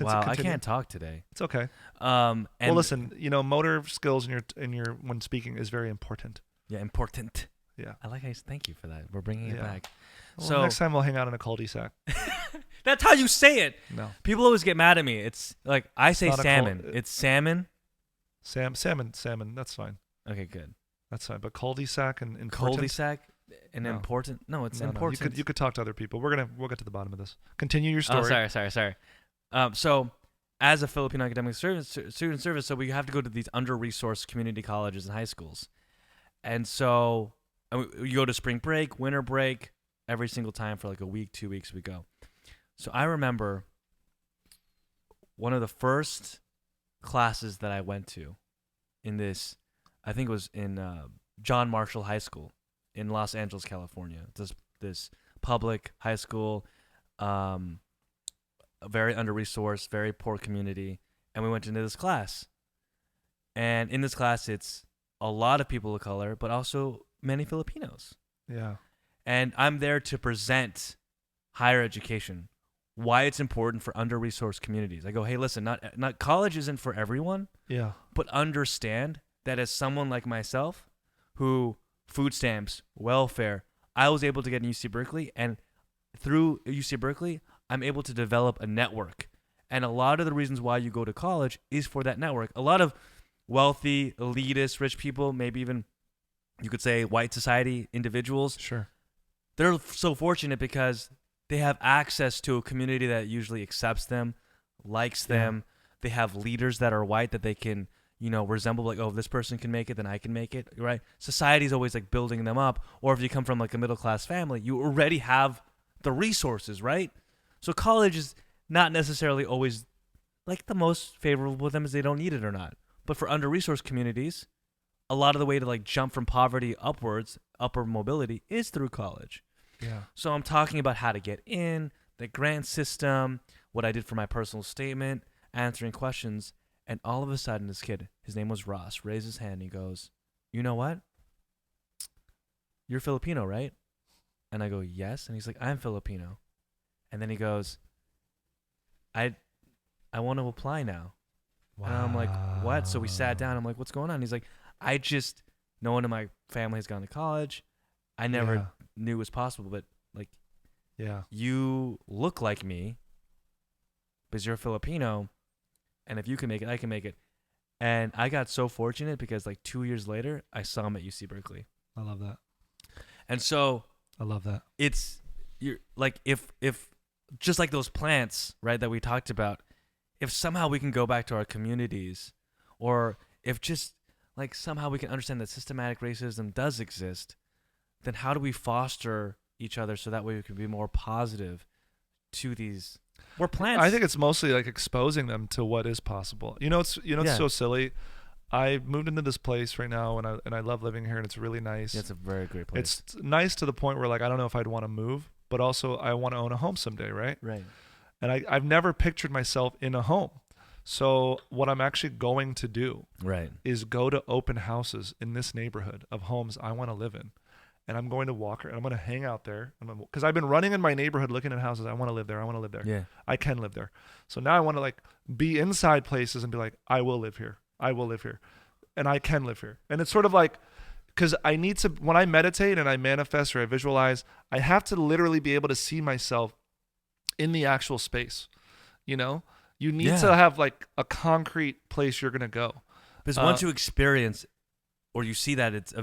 Wow, I can't talk today. It's okay. Well, listen, motor skills in your when speaking is very important. Yeah, important. Yeah. I like how you thank you for that. We're bringing it back. Well, so next time we'll hang out in a cul-de-sac. That's how you say it. No. People always get mad at me. It's like I say salmon. It's salmon. Salmon. That's fine. Okay, good. That's fine. But cul-de-sac and important. Cul-de-sac and important. No, it's important. You could talk to other people. We'll get to the bottom of this. Continue your story. Oh, sorry. So as a Filipino academic student service, so we have to go to these under-resourced community colleges and high schools, and so you go to spring break, winter break, every single time for like a week, 2 weeks we go. So I remember one of the first classes that I went to in this, I think it was in John Marshall High School in Los Angeles, California. This public high school, a very under-resourced, very poor community, and we went into this class. And in this class, it's a lot of people of color, but also many Filipinos. Yeah. And I'm there to present higher education, why it's important for under-resourced communities. I go, hey, listen, not college isn't for everyone. Yeah. But understand that as someone like myself, who food stamps, welfare, I was able to get in UC Berkeley, and through UC Berkeley, I'm able to develop a network. And a lot of the reasons why you go to college is for that network. A lot of wealthy, elitist, rich people, maybe even you could say white society individuals. Sure. They're so fortunate because they have access to a community that usually accepts them, likes them. They have leaders that are white that they can, resemble, like, oh, if this person can make it, then I can make it, right? Society's always like building them up. Or if you come from like a middle-class family, you already have the resources, right? So college is not necessarily always like the most favorable with them as they don't need it or not. But for under-resourced communities, a lot of the way to like jump from poverty upwards, upper mobility, is through college. Yeah. So I'm talking about how to get in, the grant system, what I did for my personal statement, answering questions. And all of a sudden, this kid, his name was Ross, raised his hand. And he goes, "You know what? You're Filipino, right?" And I go, "Yes." And he's like, "I'm Filipino." And then he goes, I want to apply now." Wow. And I'm like, "What?" So we sat down. I'm like, "What's going on?" He's like, no one in my family has gone to college. I never knew it was possible, but like, Yeah. you look like me because you're Filipino. And if you can make it, I can make it. And I got so fortunate because like 2 years later, I saw him at UC Berkeley. I love that. And so I love that. you're like, if just like those plants, right, that we talked about, if somehow we can go back to our communities, or if just like somehow we can understand that systematic racism does exist, then how do we foster each other so that way we can be more positive to these? We're plants. I think it's mostly like exposing them to what is possible. It's so silly. I moved into this place right now, and I love living here, and it's really nice. It's a very great place. It's nice to the point where like I don't know if I'd want to move, but also I want to own a home someday, right? Right. And I've never pictured myself in a home. So what I'm actually going to do is go to open houses in this neighborhood of homes I want to live in. And I'm going to walk and I'm going to hang out there. Because I've been running in my neighborhood looking at houses. I want to live there. I want to live there. Yeah. I can live there. So now I want to like be inside places and be like, I will live here. I will live here. And I can live here. And it's sort of like, because I need to, when I meditate and I manifest or I visualize, I have to literally be able to see myself in the actual space. You need to have like a concrete place you're going to go. Because once you experience or you see that it's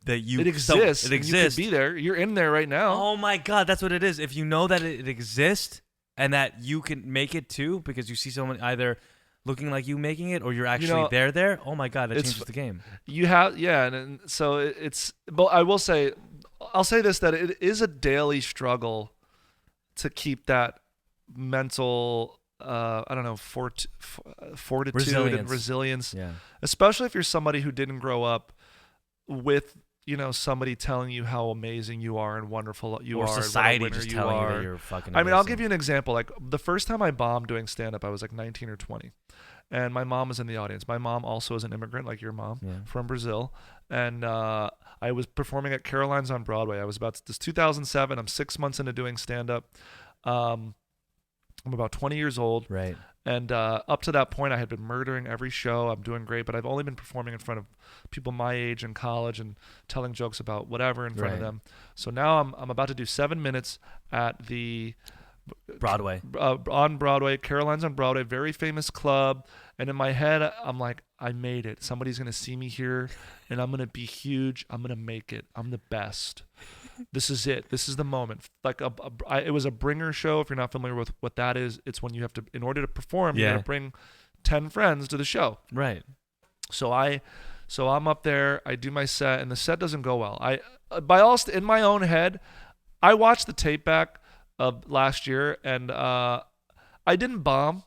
that you it exists. It exists. You could be there. You're in there right now. Oh my God, that's what it is. If you know that it exists and that you can make it too, because you see someone either looking like you making it or you're actually there. Oh my God, that changes the game. You have and so it's. But I'll say this, that it is a daily struggle to keep that mental. Fortitude and resilience, especially if you're somebody who didn't grow up with somebody telling you how amazing you are and wonderful you are, or society just telling you that you're fucking amazing. I'll give you an example. Like the first time I bombed doing stand-up, I was like 19 or 20, and my mom was in the audience. My mom also is an immigrant, like your mom, from Brazil, and I was performing at Caroline's on Broadway. I was this 2007. I'm 6 months into doing stand-up. I'm about 20 years old. Right. And up to that point, I had been murdering every show. I'm doing great, but I've only been performing in front of people my age in college and telling jokes about whatever in front of them. So now I'm about to do 7 minutes at the Broadway. On Broadway, Caroline's on Broadway, very famous club. And in my head, I'm like, I made it. Somebody's going to see me here, and I'm going to be huge. I'm going to make it. I'm the best. This is it. This is the moment. Like it was a bringer show. If you're not familiar with what that is, it's when you have to, in order to perform, you got to bring 10 friends to the show. Right. So I'm up there. I do my set, and the set doesn't go well. In my own head, I watched the tape back of last year, and I didn't bomb,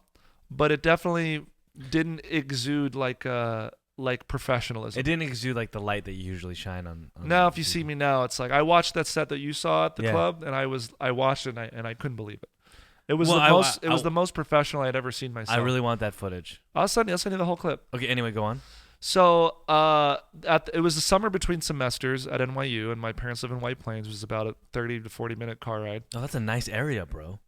but it definitely didn't exude like professionalism. It didn't exude like the light that you usually shine on now, if you see me now, it's like I watched that set that you saw at the club, and I watched it and I couldn't believe it. It was the most professional I had ever seen myself. I really want that footage. I'll send you the whole clip. Okay. Anyway, go on. So it was the summer between semesters at NYU, and my parents live in White Plains, which is about a 30 to 40-minute car ride. Oh, that's a nice area, bro.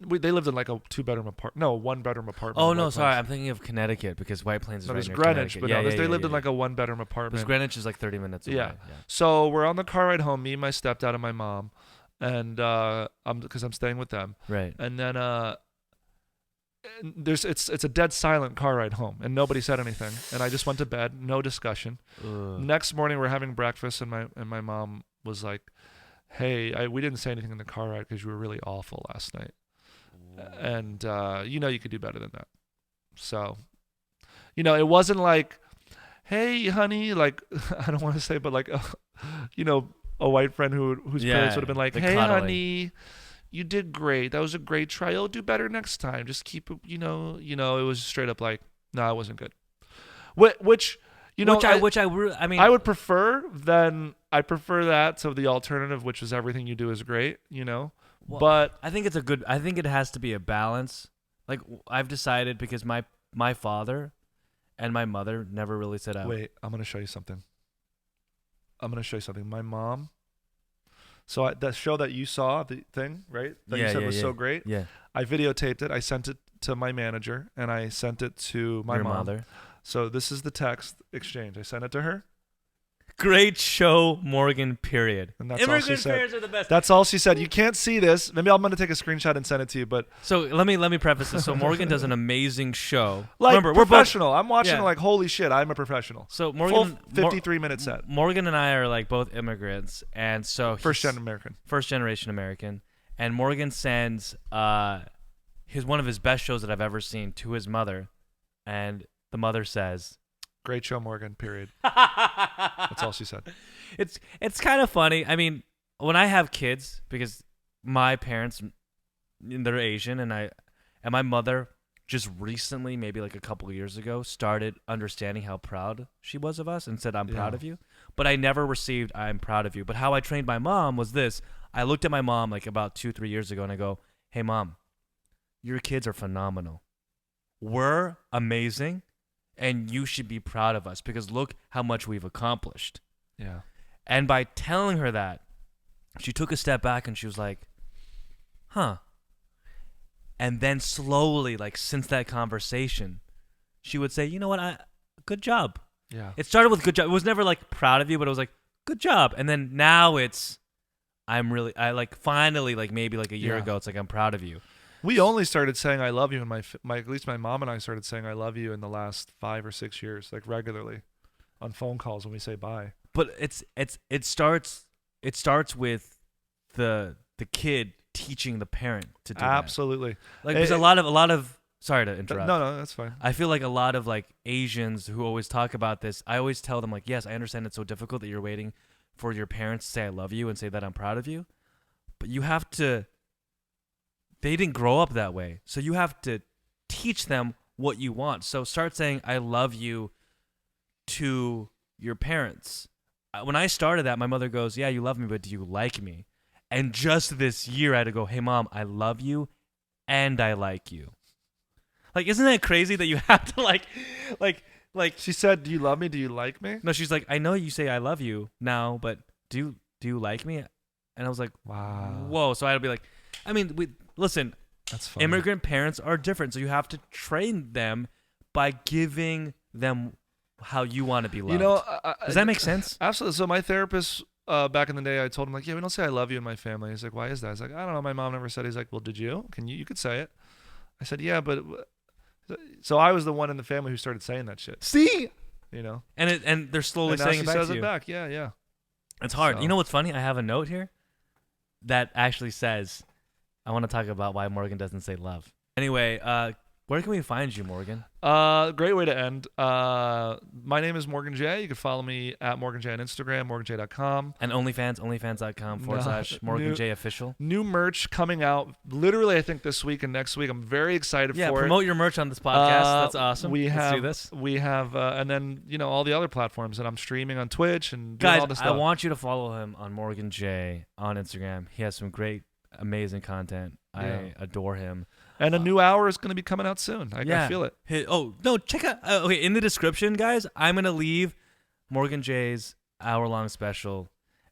They lived in like a 2-bedroom apartment. No, 1-bedroom apartment. Oh no, sorry, I'm thinking of Connecticut because White Plains is right near Greenwich, Connecticut. But they lived in like a 1-bedroom apartment. Because Greenwich is like 30 minutes away. Yeah. So we're on the car ride home, me, my stepdad, and my mom, and because I'm staying with them. Right. And then it's a dead silent car ride home, and nobody said anything, and I just went to bed, no discussion. Next morning we're having breakfast, and my mom was like, "Hey, we didn't say anything in the car ride because you were really awful last night." And you could do better than that. So it wasn't like, "Hey honey," like I don't want to say, but like a white friend whose parents would have been like, "Hey cuddling. honey, you did great. That was a great try. You'll do better next time. Just keep it." It was straight up like, "No, it wasn't good." Which You know, I mean, I would prefer that to the alternative, which is everything you do is great. You know, well, but I think I think it has to be a balance. Like I've decided because my father and my mother never really said out. wait, I'm gonna show you something. My mom. So that show that you saw, the thing, right? That you said was so great. Yeah. I videotaped it. I sent it to my manager, and I sent it to my Your mom. mother. So this is the text exchange. I sent it to her, Great show, Morgan. Period. and that's all she Immigrant said. parents are the best. That's all she said. You can't see this. Maybe I'm gonna take a screenshot and send it to you. But So let me preface this. So Morgan does an amazing show. like, Remember, we're both. professional. I'm watching Yeah. like, holy shit, I'm a professional. So Full Morgan, 53-minute set. Morgan and I are like both immigrants, and so First gen American. first generation American, and Morgan sends one of his best shows that I've ever seen to his mother, and the mother says, Great show, Morgan. Period. That's all she said. It's kind of funny. I mean, when I have kids, because my parents, they're Asian, and my mother just recently, maybe like a couple of years ago, started understanding how proud she was of us and said, "I'm proud of you." But I never received "I'm proud of you." But how I trained my mom was this: I looked at my mom like about 2-3 years ago, and I go, "Hey, mom, your kids are phenomenal. We're amazing." And you should be proud of us because look how much we've accomplished. Yeah. And by telling her that, she took a step back and she was like, huh. And then slowly, like since that conversation, she would say, you know what, good job. Yeah. It started with good job. It was never like proud of you, but it was like, good job. And then now it's, finally, like maybe like a year ago, it's like, I'm proud of you. We only started saying "I love you" in my at least my mom and I started saying "I love you" in the last 5 or 6 years, like regularly, on phone calls when we say bye. But it starts with the kid teaching the parent to do Absolutely. that. Like there's a lot of sorry to interrupt. No, that's fine. I feel like a lot of like Asians who always talk about this, I always tell them like, yes, I understand it's so difficult that you're waiting for your parents to say I love you and say that I'm proud of you, but you have to. They didn't grow up that way. So you have to teach them what you want. So start saying, I love you to your parents. When I started that, my mother goes, yeah, you love me, but do you like me? And just this year, I had to go, hey, Mom, I love you and I like you. Like, isn't that crazy that you have to like. She said, do you love me? Do you like me? No, she's like, I know you say I love you now, but do you like me? And I was like, wow. Whoa. So I had to be like, I mean, listen, that's funny. Immigrant parents are different, so you have to train them by giving them how you want to be loved. You know, does that make sense? Absolutely. So my therapist back in the day, I told him like, yeah, we don't say "I love you" in my family. He's like, why is that? He's like, I don't know. My mom never said. He's like, well, did you? You could say it. I said, yeah, but so I was the one in the family who started saying that shit. See, you know, and they're slowly saying it back says to it you. back. Yeah. It's hard. So. You know what's funny? I have a note here that actually says, I want to talk about why Morgan doesn't say love. Anyway, where can we find you, Morgan? Great way to end. My name is Morgan J. You can follow me at Morgan J on Instagram, morganj.com. And onlyfans.com/Morgan J official. New merch coming out literally, I think, this week and next week. I'm very excited for it. Yeah, promote your merch on this podcast. That's awesome. Let's do this. We have, and then, all the other platforms that I'm streaming on Twitch and doing guys, all this stuff. I want you to follow him on Morgan J on Instagram. He has some great, amazing content. Yeah. I adore him. And a new hour is going to be coming out soon. I feel it. Check out. Okay, in the description, guys, I'm going to leave Morgan J's hour-long special.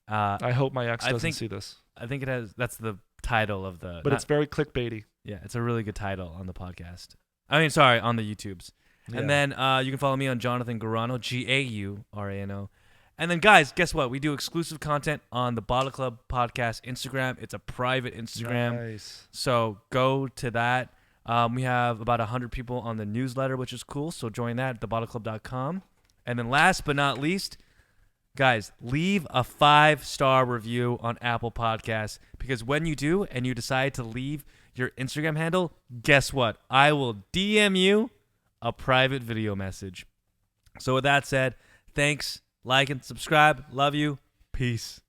I hope my ex doesn't see this. I think it has. That's the title of the. But it's very clickbaity. Yeah, it's a really good title on the podcast. I mean, sorry, on the YouTubes. Yeah. And then you can follow me on Jonathan Guarano, Gaurano. And then, guys, guess what? We do exclusive content on the Bottle Club Podcast Instagram. It's a private Instagram. Nice. So go to that. We have about 100 people on the newsletter, which is cool. So join that at thebottleclub.com. And then last but not least, guys, leave a 5-star review on Apple Podcasts. Because when you do and you decide to leave your Instagram handle, guess what? I will DM you a private video message. So with that said, thanks. Like and subscribe. Love you. Peace.